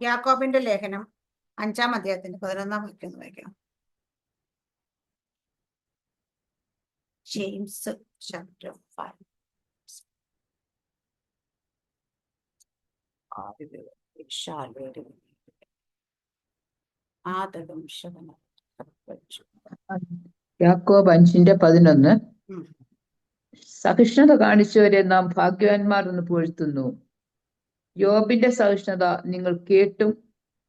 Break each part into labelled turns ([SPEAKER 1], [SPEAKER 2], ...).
[SPEAKER 1] യാക്കോബിന്റെ ലേഖനം 5-ാം അധ്യായത്തിന്റെ 11-ാം വാക്യം വായിക്കാം. James chapter 5.
[SPEAKER 2] യാക്കോബ് 5:11. സഹിഷ്ണുത കാണിച്ചവരെ നാം ഭാഗ്യവാന്മാർ എന്ന് പുകഴ്ത്തുന്നു. യോബിന്റെ സഹിഷ്ണുത നിങ്ങൾ കേട്ടും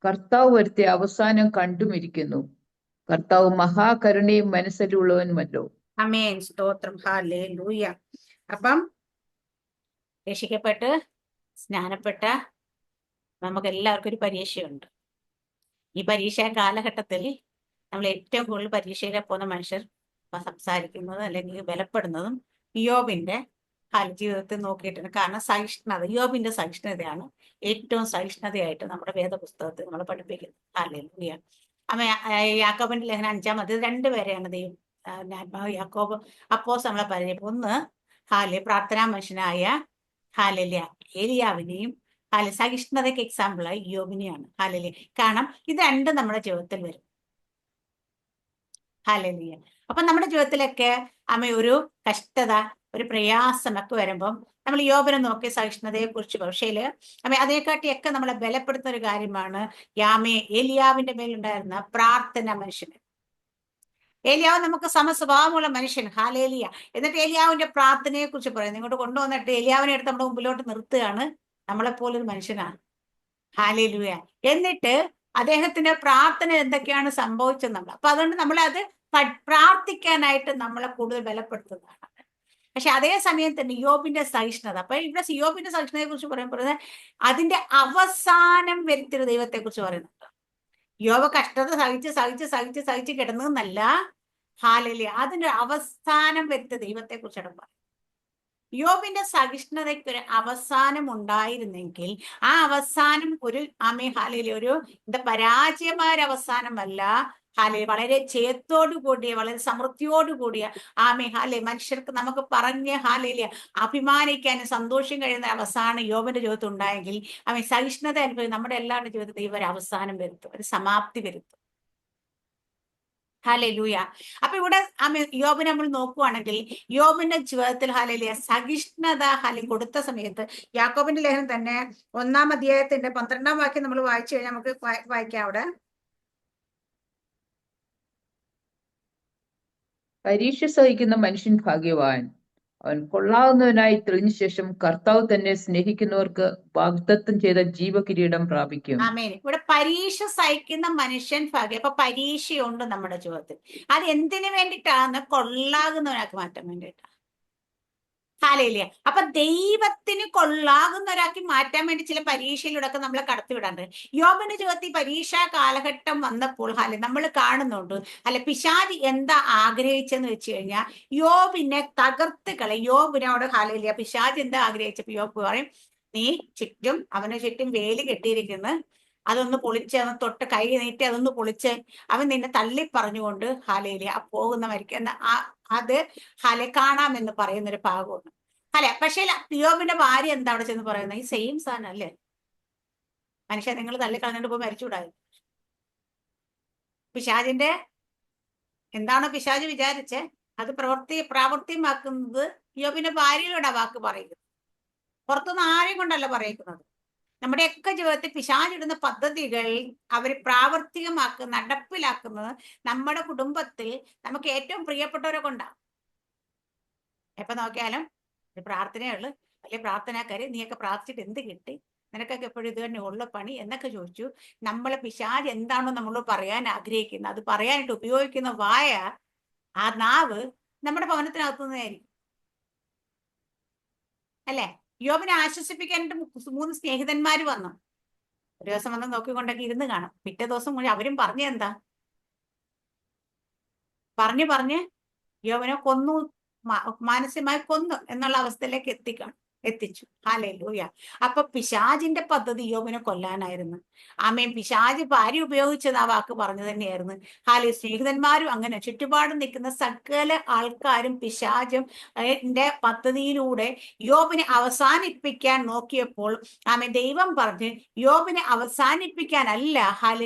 [SPEAKER 2] കർത്താവ് വരുത്തിയ അവസാനം കണ്ടുമിരിക്കുന്നു. കർത്താവ് മഹാകരുണയും മനസ്സിലുള്ളവനുമല്ലോ.
[SPEAKER 1] ആമേൻ, സ്തോത്രം, ഹല്ലേലൂയ. അപ്പം രക്ഷിക്കപ്പെട്ട് സ്നാനപ്പെട്ട നമുക്ക് എല്ലാവർക്കും ഒരു പരീക്ഷയുണ്ട്. ഈ പരീക്ഷ കാലഘട്ടത്തിൽ നമ്മൾ ഏറ്റവും കൂടുതൽ പരീക്ഷയിലെ പോകുന്ന മനുഷ്യർ സംസാരിക്കുന്നത് അല്ലെങ്കിൽ ബലപ്പെടുന്നതും യോബിന്റെ ജീവിതത്തിൽ നോക്കിയിട്ടുണ്ട്. കാരണം സഹിഷ്ണുത, യോബിന്റെ സഹിഷ്ണുതയാണ് ഏറ്റവും സഹിഷ്ണുതയായിട്ട് നമ്മുടെ വേദപുസ്തകത്തിൽ നമ്മൾ പഠിപ്പിക്കുന്നത്. ഹല്ലേലൂയ. യാക്കോബിന്റെ ലേഖനം 5-ാം അധ്യായം 2 പേരെയാണ് ദൈവം യാക്കോബ് അപ്പോസ്തലൻ നമ്മളെ പരിചയം. ഒന്ന് പ്രാർത്ഥനാ മനുഷ്യനായ ഏലിയാവിനെയും സഹിഷ്ണുതയ്ക്ക് എക്സാമ്പിളായി യോബിനെയാണ്. കാരണം ഇത് രണ്ടും നമ്മുടെ ജീവിതത്തിൽ വരും. ഹല്ലേലൂയ. അപ്പൊ നമ്മുടെ ജീവിതത്തിലൊക്കെ ഒരു കഷ്ടത, ഒരു പ്രയാസമൊക്കെ വരുമ്പം നമ്മൾ യോബിനെ നോക്കി സഹിഷ്ണുതയെ കുറിച്ച് പക്ഷേ അതേക്കാട്ടിയൊക്കെ നമ്മളെ ബലപ്പെടുത്തുന്ന ഒരു കാര്യമാണ് ഏലിയാവിന്റെ മേലുണ്ടായിരുന്ന പ്രാർത്ഥന മനുഷ്യന്. ഏലിയാവ് നമുക്ക് സമസ്വഭാവമുള്ള മനുഷ്യൻ. ഹല്ലേലൂയ. എന്നിട്ട് ഏലിയാവിന്റെ പ്രാർത്ഥനയെ കുറിച്ച് പറയുന്നത് ഇങ്ങോട്ട് കൊണ്ടുവന്നിട്ട് ഏലിയാവിനെ എടുത്ത് നമ്മുടെ മുമ്പിലോട്ട് നിർത്തുകയാണ്. നമ്മളെപ്പോലൊരു മനുഷ്യനാണ്. ഹല്ലേലൂയ. എന്നിട്ട് അദ്ദേഹത്തിന്റെ പ്രാർത്ഥന എന്തൊക്കെയാണ് സംഭവിച്ചത് നമ്മൾ. അപ്പൊ അതുകൊണ്ട് നമ്മളത് പ്രാർത്ഥിക്കാനായിട്ട് നമ്മളെ കൂടുതൽ ബലപ്പെടുത്തുന്നതാണ്. പക്ഷെ അതേ സമയം തന്നെ യോബിന്റെ സഹിഷ്ണുത. അപ്പൊ ഇവിടെ യോബിന്റെ സഹിഷ്ണുതയെ കുറിച്ച് പറയുമ്പോൾ അതിന്റെ അവസാനം വരുത്തിയൊരു ദൈവത്തെ കുറിച്ച് പറയുന്നുണ്ട്. യോബ് കഷ്ടത സഹിച്ച് കിടന്നതെന്നല്ല. ഹല്ലേലൂയ. അതിന്റെ അവസാനം വരുത്തിയ ദൈവത്തെ കുറിച്ചാണ് പറയുന്നത്. യോബിന്റെ സഹിഷ്ണുതയ്ക്ക് ഒരു അവസാനം ഉണ്ടായിരുന്നെങ്കിൽ ആ അവസാനം ഒരു പരാജയമായ ഒരു അവസാനമല്ല. വളരെ ജയത്തോടു കൂടിയ, വളരെ സമൃദ്ധിയോടുകൂടിയ മനുഷ്യർക്ക് നമുക്ക് പറഞ്ഞ് അഭിമാനിക്കാനും സന്തോഷം കഴിയുന്ന അവസാനം യോബിന്റെ ജീവിതത്തിൽ ഉണ്ടായെങ്കിൽ സഹിഷ്ണുത അനുഭവം നമ്മുടെ എല്ലാവരുടെ ജീവിതത്തിൽ ഒരു അവസാനം വരുത്തും, ഒരു സമാപ്തി വരുത്തും. ഹല്ലേലൂയ. അപ്പൊ ഇവിടെ യോബിനെ നമ്മൾ നോക്കുവാണെങ്കിൽ യോബിന്റെ ജീവിതത്തിൽ സഹിഷ്ണുത കൊടുത്ത സമയത്ത് യാക്കോബിന്റെ ലേഖനം തന്നെ 1-ാം അധ്യായത്തിന്റെ 12-ാം വാക്യം നമ്മൾ വായിച്ചു കഴിഞ്ഞാൽ നമുക്ക് വായിക്കാം. അവിടെ
[SPEAKER 2] പരീക്ഷ സഹിക്കുന്ന മനുഷ്യൻ ഭാഗ്യവാൻ, അവൻ കൊള്ളാവുന്നവനായി തെളിഞ്ഞ ശേഷം കർത്താവ് തന്നെ സ്നേഹിക്കുന്നവർക്ക് വാഗ്ദത്തം ചെയ്ത ജീവകിരീടം പ്രാപിക്കും.
[SPEAKER 1] ആമേൻ. ഇവിടെ പരീക്ഷ സഹിക്കുന്ന മനുഷ്യൻ ഭാഗ്യം. അപ്പൊ പരീക്ഷയുണ്ട് നമ്മുടെ ജീവിതത്തിൽ. അത് എന്തിനു വേണ്ടിയിട്ടാണ്? കൊള്ളാകുന്നവനാക്കി മാറ്റാൻ വേണ്ടിയിട്ടാണ്. ഹല്ലേലൂയ. അപ്പൊ ദൈവത്തിന് കൊള്ളാകുന്നവരാക്കി മാറ്റാൻ വേണ്ടി ചില പരീക്ഷയിലൂടെ ഒക്കെ നമ്മളെ കടത്തിവിടാണ്ട്. യോബിന്റെ ജീവിതത്തിൽ പരീക്ഷാ കാലഘട്ടം വന്നപ്പോൾ നമ്മൾ കാണുന്നുണ്ട് പിശാചി എന്താ ആഗ്രഹിച്ചെന്ന് വെച്ച് കഴിഞ്ഞാൽ യോബിനെ തകർത്ത് കളയും. യോബിനോട് ഹല്ലേലൂയ പിശാചി എന്താ ആഗ്രഹിച്ചപ്പോ യോബ് പറയും, നീ അവന് ചുറ്റും വേലി കെട്ടിയിരിക്കുന്നു, അതൊന്ന് പൊളിച്ച് തൊട്ട് കൈ നീട്ടി അതൊന്ന് പൊളിച്ച് അവൻ നിന്നെ തള്ളി പറഞ്ഞുകൊണ്ട് ഹല്ലേലൂയ പോകുന്ന മരിക്കുന്ന അത് കാണാമെന്ന് പറയുന്നൊരു ഭാഗമുണ്ട്. പക്ഷേ യോബിന്റെ ഭാര്യ എന്താ അവിടെ ചെന്ന് പറയുന്നത്? ഈ സെയിം സാധനം അല്ലേ മനുഷ്യ, നിങ്ങൾ തള്ളിക്കളഞ്ഞിട്ട് പോയി മരിച്ചുകൂടായി. പിശാചിന്റെ എന്താണോ പിശാച് വിചാരിച്ച് അത് പ്രാവർത്തികമാക്കുന്നത് യോബിന്റെ ഭാര്യയോട് ആ വാക്ക് പറയുന്നത്. പുറത്തുനിന്ന് ആരെയും കൊണ്ടല്ല പറയിക്കുന്നത്. നമ്മുടെയൊക്കെ ജീവിതത്തിൽ പിശാചിടുന്ന പദ്ധതികൾ അവർ നടപ്പിലാക്കുന്നത് നമ്മുടെ കുടുംബത്തിൽ നമുക്ക് ഏറ്റവും പ്രിയപ്പെട്ടവരെ കൊണ്ടാണ്. എപ്പൊ നോക്കിയാലും ഒരു പ്രാർത്ഥനയുള്ളു, വലിയ പ്രാർത്ഥനാക്കാര്, നീയൊക്കെ പ്രാർത്ഥിച്ചിട്ട് എന്ത് കിട്ടി, നിനക്കൊക്കെ എപ്പോഴും ഇത് തന്നെ ഉള്ള പണി എന്നൊക്കെ ചോദിച്ചു. നമ്മളെ പിശാച് എന്താണോ നമ്മളോട് പറയാൻ ആഗ്രഹിക്കുന്നത് അത് പറയാനായിട്ട് ഉപയോഗിക്കുന്ന വായ, ആ നാവ് നമ്മുടെ ഭവനത്തിനകത്തുനിന്നായിരിക്കും അല്ലേ. യോബിനെ ആശ്വസിപ്പിക്കാനായിട്ട് 3 സ്നേഹിതന്മാര് വന്നു. ഒരു ദിവസം വന്ന് നോക്കിക്കൊണ്ടൊക്കെ ഇരുന്ന് കാണും. പിറ്റേ ദിവസം അവരും പറഞ്ഞെന്താ പറഞ്ഞ് യോബിനെ കൊന്നു, മാനസികമായി കൊന്നു എന്നുള്ള അവസ്ഥയിലേക്ക് എത്തിക്കാണ്. എത്തിച്ചു. ഹല്ലേലൂയ. അപ്പൊ പിശാചിന്റെ പദ്ധതി യോബിനെ കൊല്ലാനായിരുന്നു. ആമേൻ. പിശാച് ഭാര്യ ഉപയോഗിച്ചത് ആ വാക്ക് പറഞ്ഞു തന്നെയായിരുന്നു. സ്നേഹിതന്മാരും അങ്ങനെ ചുറ്റുപാടും നിൽക്കുന്ന സകല ആൾക്കാരും പിശാചും ന്റെ പദ്ധതിയിലൂടെ യോബിനെ അവസാനിപ്പിക്കാൻ നോക്കിയപ്പോൾ ദൈവം പറഞ്ഞ് യോബിനെ അവസാനിപ്പിക്കാനല്ല,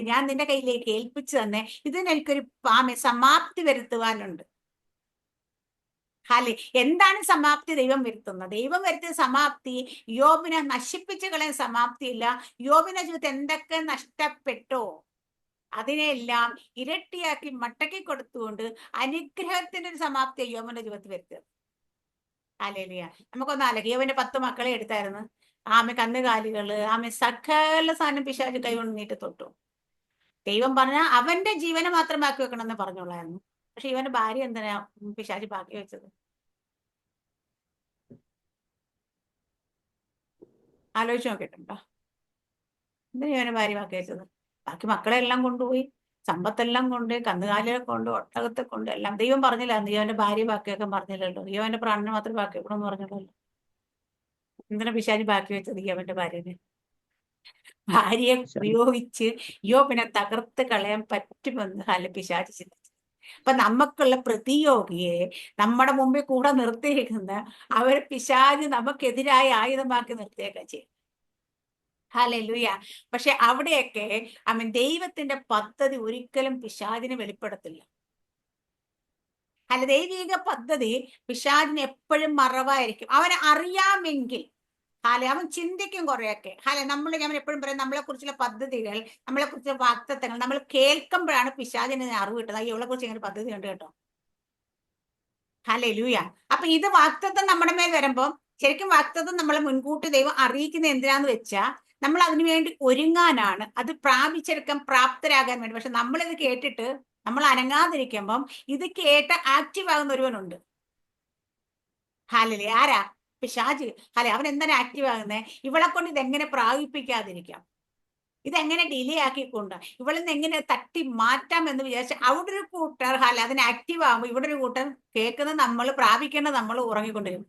[SPEAKER 1] ഞാൻ നിന്റെ കയ്യിലേക്ക് ഏൽപ്പിച്ചു തന്നെ ഇതിനെനിക്കൊരു സമാപ്തി വരുത്തുവാനുണ്ട്. എന്താണ് സമാപ്തി ദൈവം വരുത്തുന്നത്? ദൈവം വരുത്തിയ സമാപ്തി യോബിനെ നശിപ്പിച്ചു കളയാൻ സമാപ്തിയില്ല. യോബിന്റെ ജീവിതത്തിൽ എന്തൊക്കെ നഷ്ടപ്പെട്ടോ അതിനെല്ലാം ഇരട്ടിയാക്കി മടക്കി കൊടുത്തുകൊണ്ട് അനുഗ്രഹത്തിന്റെ ഒരു സമാപ്തി യോബിന്റെ ജീവിതത്തിൽ വരുത്തുക. ഹല്ലേലൂയ. നമുക്കൊന്ന് ആലോചിക്കാം. യോബിന്റെ 10 മക്കളെ എടുത്തായിരുന്നു. കന്നുകാലികള്, സകല സാധനം പിശാച് കൈകൊണ്ട് നീട്ടി തൊട്ടു. ദൈവം പറഞ്ഞ അവന്റെ ജീവനെ മാത്രം ബാക്കി വെക്കണമെന്ന് പറഞ്ഞോളായിരുന്നു. പക്ഷെ ഇവന്റെ ഭാര്യ എന്തിനാ പിശാച് ബാക്കി വെച്ചത്? ആലോചിച്ച് നോക്കിയിട്ടുണ്ടോ? എന്തിനാ ഇവന്റെ ഭാര്യ ബാക്കി വെച്ചത്? ബാക്കി മക്കളെല്ലാം കൊണ്ടുപോയി, സമ്പത്തെല്ലാം കൊണ്ട്, കന്നുകാലികളെ കൊണ്ട്, ഒട്ടകത്തെ കൊണ്ട് എല്ലാം. ദൈവം പറഞ്ഞില്ല ഇവന്റെ ഭാര്യ ബാക്കി വെക്കാൻ പറഞ്ഞില്ലല്ലോ. ഇവന്റെ പ്രാണനെ മാത്രം ബാക്കി വെക്കണമെന്ന് പറഞ്ഞില്ലല്ലോ. എന്തിനാ പിശാച് ബാക്കി വെച്ചത് അവന്റെ ഭാര്യനെ? ഭാര്യയെ ഉപയോഗിച്ച് യോബിനെ തകർത്ത് കളയാൻ പറ്റുമെന്ന് പിശാച് ചിന്തിച്ചു. അപ്പൊ നമുക്കുള്ള പ്രതിയോഗിയെ നമ്മുടെ മുമ്പിൽ കൂടെ നിർത്തിയിരിക്കുന്ന അവർ പിശാച് നമുക്കെതിരായ ആയുധമാക്കി നിർത്തിയേക്കാം ചെയ്യും. ഹല്ലേലൂയ. പക്ഷെ അവിടെയൊക്കെ ദൈവത്തിന്റെ പദ്ധതി ഒരിക്കലും പിശാചിനെ വെളിപ്പെടുത്തില്ല. ദൈവിക പദ്ധതി പിശാചിന് എപ്പോഴും മറവായിരിക്കും. അവന് അറിയാമെങ്കിൽ അവൻ ചിന്തിക്കും കുറെയൊക്കെ. ഞാൻ എപ്പോഴും പറയും, നമ്മളെ കുറിച്ചുള്ള പദ്ധതികൾ, നമ്മളെ കുറിച്ചുള്ള വാക്തത്വങ്ങൾ നമ്മൾ കേൾക്കുമ്പോഴാണ് പിശാചിന് അറിവ് കിട്ടുന്നത്. ഇവളെ കുറിച്ച് ഇങ്ങനെ പദ്ധതി ഉണ്ട് കേട്ടോ. ഹല്ലേലൂയ. അപ്പൊ ഇത് വാക്തത്വം നമ്മുടെ മേൽ വരുമ്പോ, ശരിക്കും വാക്തത്വം നമ്മളെ മുൻകൂട്ടി ദൈവം അറിയിക്കുന്നത് എന്തിനാന്ന് വെച്ചാ നമ്മൾ അതിനു വേണ്ടി ഒരുങ്ങാനാണ്, അത് പ്രാപിച്ചെടുക്കാൻ പ്രാപ്തരാകാൻ വേണ്ടി. പക്ഷെ നമ്മളിത് കേട്ടിട്ട് നമ്മൾ അനങ്ങാതിരിക്കുമ്പം ഇത് കേട്ട് ആക്റ്റീവ് ആകുന്ന ഒരുവനുണ്ട്. ഹല്ലേലൂയ. ആരാ? പിശാച്. അവൻ എന്താണ് ആക്റ്റീവ് ആകുന്നത്? ഇവളെ കൊണ്ട് ഇതെങ്ങനെ പ്രാപിപ്പിക്കാതിരിക്കാം, ഇതെങ്ങനെ ഡിലേ ആക്കിക്കൊണ്ട് ഇവളിൽ നിന്ന് എങ്ങനെ തട്ടി മാറ്റാം എന്ന് വിചാരിച്ച് അവിടെ ഒരു കൂട്ടർ അതിന് ആക്റ്റീവ് ആകുമ്പോൾ ഇവിടെ ഒരു കൂട്ടർ കേൾക്കുന്നത് നമ്മൾ, പ്രാപിക്കേണ്ടത് നമ്മൾ ഉറങ്ങിക്കൊണ്ടിരും.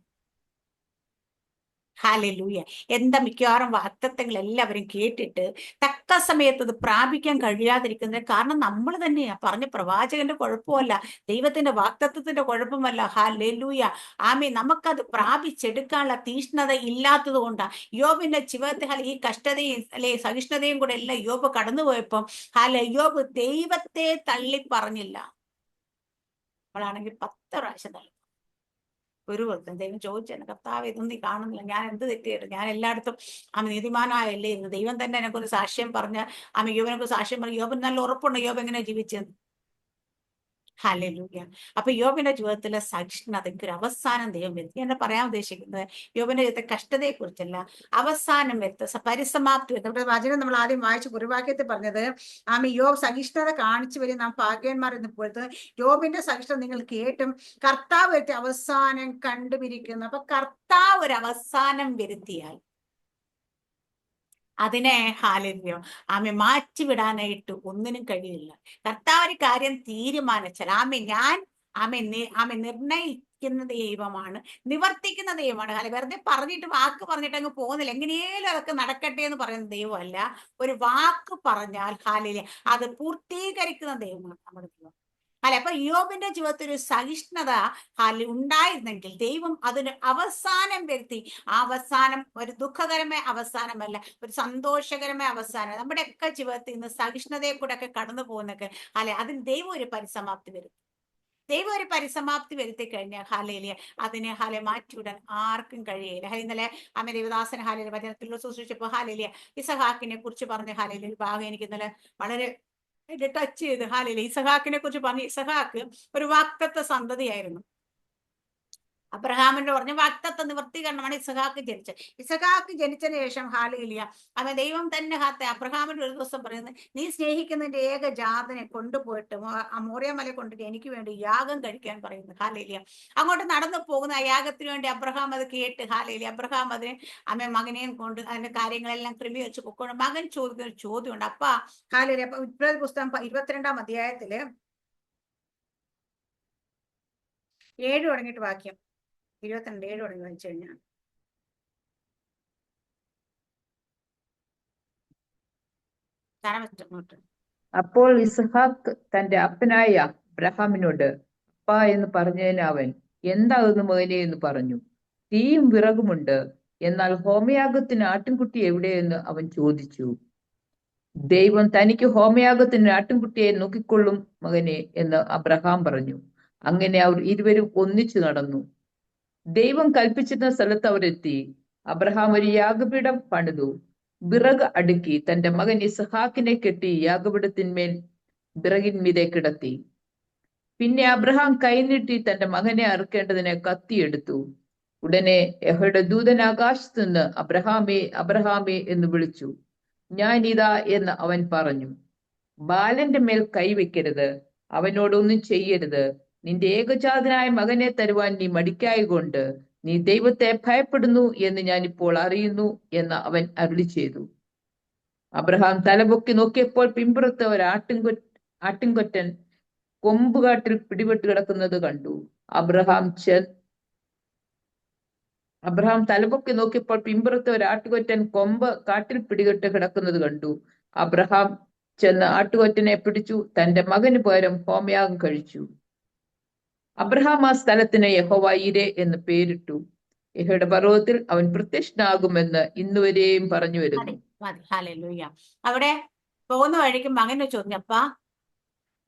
[SPEAKER 1] ഹല്ലേലൂയ. എന്താ മിക്കവാറും വാക്തത്വങ്ങൾ എല്ലാവരും കേട്ടിട്ട് തക്ക സമയത്ത് അത് പ്രാപിക്കാൻ കഴിയാതിരിക്കുന്നത് കാരണം നമ്മൾ തന്നെയാ. പറഞ്ഞ പ്രവാചകന്റെ കുഴപ്പമല്ല, ദൈവത്തിന്റെ വാക്തത്വത്തിന്റെ കുഴപ്പമല്ല. ഹല്ലേലൂയ. നമുക്കത് പ്രാപിച്ചെടുക്കാനുള്ള തീഷ്ണത ഇല്ലാത്തത് കൊണ്ടാണ് യോബിന്റെ ജീവിതത്തിൽ ഈ കഷ്ടതയും സഹിഷ്ണുതയും കൂടെ എല്ലാം യോബ് കടന്നുപോയപ്പം യോബ് ദൈവത്തെ തള്ളി പറഞ്ഞില്ല. അവളാണെങ്കിൽ 10 പ്രാവശ്യം തള്ളി. ഒരു വൃത്തം ദൈവം ചോദിച്ചാണ്, കർത്താവ് ഇതൊന്നും നീ കാണുന്നില്ല, ഞാൻ എന്ത് തെറ്റിയിട്ട്? ഞാൻ എല്ലായിടത്തും നീതിമാനായല്ലേ എന്ന് ദൈവം തന്നെ എനക്കൊരു സാക്ഷ്യം പറഞ്ഞ് യോബിനൊക്കെ സാക്ഷ്യം പറഞ്ഞു. യോബിന് നല്ല ഉറപ്പുണ്ട് യോബ് എങ്ങനെ ജീവിച്ചെന്ന്. ഹല്ലേലൂയ. അപ്പൊ യോബിന്റെ ജീവിതത്തിലെ സഹിഷ്ണുതയ്ക്ക് ഒരു അവസാനം ദൈവം വരുത്തി. ഞാൻ പറയാൻ ഉദ്ദേശിക്കുന്നത് യോബിന്റെ ജീവിതത്തെ കഷ്ടതയെ കുറിച്ചല്ല, അവസാനം വരുത്ത പരിസമാപ്തി വരുത്ത. ഇവിടെ വചനം നമ്മൾ ആദ്യം വായിച്ച് കുറിവാക്യത്തിൽ പറഞ്ഞത് യോബ് സഹിഷ്ണുത കാണിച്ചു വരും നാം ഭാഗ്യന്മാർ എന്ന് പോലത്തെ. യോബിന്റെ സഹിഷ്ണുത നിങ്ങൾ കേട്ടും കർത്താവ് വരുത്തി അവസാനം കണ്ടുപിരിക്കുന്നു. അപ്പൊ കർത്താവ് ഒരു അവസാനം വരുത്തിയാൽ അതിനെ മാറ്റിവിടാനായിട്ട് ഒന്നിനും കഴിയില്ല. കർത്താവ് ഒരു കാര്യം തീരുമാനിച്ചാൽ നിർണയിക്കുന്ന ദൈവമാണ്, നിവർത്തിക്കുന്ന ദൈവമാണ്. വെറുതെ പറഞ്ഞിട്ട് വാക്ക് പറഞ്ഞിട്ട് അങ്ങ് പോകുന്നില്ല, എങ്ങനെയും അതൊക്കെ നടക്കട്ടെ എന്ന് പറയുന്ന ദൈവമല്ല. ഒരു വാക്ക് പറഞ്ഞാൽ അത് പൂർത്തീകരിക്കുന്ന ദൈവമാണ് നമ്മുടെ ദൈവം. അപ്പൊ യോബിന്റെ ജീവിതത്തിൽ ഒരു സഹിഷ്ണുത ഉണ്ടായിരുന്നെങ്കിൽ ദൈവം അതിന് അവസാനം വരുത്തി. ആ അവസാനം ഒരു ദുഃഖകരമായ അവസാനമല്ല, ഒരു സന്തോഷകരമായ അവസാനം. നമ്മുടെയൊക്കെ ജീവിതത്തിൽ ഇന്ന് സഹിഷ്ണുതയെ കൂടെ ഒക്കെ കടന്നു പോകുന്നൊക്കെ അതിന് ദൈവം ഒരു പരിസമാപ്തി വരും. ദൈവം ഒരു പരിസമാപ്തി വരുത്തി കഴിഞ്ഞാൽ അതിനെ മാറ്റിവിടാൻ ആർക്കും കഴിയില്ല. ഇന്നലെ ദേവദാസൻ വചനത്തിൽ സൂക്ഷിച്ചപ്പോ ഇസഹാക്കിനെ കുറിച്ച് പറഞ്ഞ ഒരു ഭാഗം എനിക്ക് ഇന്നലെ വളരെ ടച്ച് ചെയ്ത്. ഇസഹാക്കിനെ കുറിച്ച് പറഞ്ഞു. ഇസഹാക്ക് ഒരു വാക്തത്വ സന്തതിയായിരുന്നു. അബ്രഹാമിന്റെ പറഞ്ഞ വാക്തത്വ നിവർത്തീകരണമാണ് ഇസഹാക്ക് ജനിച്ചത്. ഇസഹാക്ക് ജനിച്ചതിന് ശേഷം ദൈവം തന്നെ അബ്രഹാമിന്റെ ഒരു ദിവസം പറയുന്നത്, നീ സ്നേഹിക്കുന്നതിന്റെ ഏക ജാതനെ കൊണ്ടുപോയിട്ട് മോറിയ മല കൊണ്ടിട്ട് എനിക്ക് വേണ്ടി യാഗം കഴിക്കാൻ പറയുന്നു. അങ്ങോട്ട് നടന്നു പോകുന്ന ആ യാഗത്തിന് വേണ്ടി അബ്രഹാം അത് കേട്ട് അബ്രഹാം അതിന് മകനെയും കൊണ്ട് അതിന്റെ കാര്യങ്ങളെല്ലാം ക്രമീകരിച്ച് പൊക്കോണ്ട് മകൻ ചോദിക്കുന്ന ഒരു ചോദ്യമുണ്ട്. അപ്പൊ ഉൽപ്പത്തി പുസ്തകം 22-ാം അധ്യായത്തില് 7 തുടങ്ങിയിട്ട് വാക്യം 22 7 തുടങ്ങി വായിച്ചു കഴിഞ്ഞാൽ താഴെ
[SPEAKER 2] അപ്പോൾ ഇസ്ഹാക്ക് തന്റെ അപ്പനായ അബ്രഹാമിനോട് അപ്പാ എന്ന് പറഞ്ഞതിന് അവൻ എന്താകുന്നു മകനെ എന്ന് പറഞ്ഞു. തീയും വിറകുമുണ്ട്, എന്നാൽ ഹോമയാഗത്തിന് ആട്ടിൻകുട്ടി എവിടെയെന്ന് അവൻ ചോദിച്ചു. ദൈവം തനിക്ക് ഹോമയാഗത്തിന് ആട്ടിൻകുട്ടിയെ നോക്കിക്കൊള്ളും മകനെ എന്ന് അബ്രഹാം പറഞ്ഞു. അങ്ങനെ അവർ ഇരുവരും ഒന്നിച്ചു നടന്നു. ദൈവം കൽപ്പിച്ചിരുന്ന സ്ഥലത്ത് അവരെത്തി. അബ്രഹാം ഒരു യാഗപീഠം പണിതു, വിറക് അടുക്കി തന്റെ മകൻ ഇസ്ഹാക്കിനെ കെട്ടി യാഗപീഠത്തിന്മേൽ വിറകിന്മീതെ കിടത്തി. പിന്നെ അബ്രഹാം കൈനീട്ടി തന്റെ മകനെ അറുക്കേണ്ടതിന് കത്തിയെടുത്തു. ഉടനെ യഹോവയുടെ ദൂതൻ ആകാശത്ത് നിന്ന് അബ്രഹാമേ അബ്രഹാമേ എന്ന് വിളിച്ചു. ഞാൻ ഇതാ എന്ന് അവൻ പറഞ്ഞു. ബാലന്റെ മേൽ കൈവയ്ക്കരുത്, അവനോടൊന്നും ചെയ്യരുത്. നിന്റെ ഏകജാതനായ മകനെ തരുവാൻ നീ മടിക്കായകൊണ്ട് നീ ദൈവത്തെ ഭയപ്പെടുന്നു എന്ന് ഞാൻ ഇപ്പോൾ അറിയുന്നു എന്ന് അവൻ അരുളി ചെയ്തു. അബ്രഹാം തലപൊക്കി നോക്കിയപ്പോൾ പിമ്പുറത്ത് ഒരു ആട്ടിൻകൊറ്റൻ കൊമ്പുകാട്ടിൽ പിടിപെട്ട് കിടക്കുന്നത് കണ്ടു. അബ്രഹാം തലപൊക്കി നോക്കിയപ്പോൾ പിമ്പുറത്ത് ഒരു ആട്ടുകൊറ്റൻ കൊമ്പ് കാട്ടിൽ പിടികെട്ട് കിടക്കുന്നത് കണ്ടു. അബ്രഹാം ചെന്ന് ആട്ടുകൊറ്റനെ പിടിച്ചു, തന്റെ മകന് പകരം ഹോമയാഗം കഴിച്ചു. അബ്രഹാം ആ സ്ഥലത്തിന് യഹോവ ഈരെ എന്ന് പേരിട്ടു. യഹോവയുടെ പർവ്വതത്തിൽ അവൻ പ്രത്യക്ഷനാകുമെന്ന് ഇന്നുവരെയും പറഞ്ഞു വരുന്നു.
[SPEAKER 1] ഹല്ലേലൂയ. അവിടെ പോകുന്ന വഴിക്ക് മകന് ചോദിച്ചു, അപ്പാ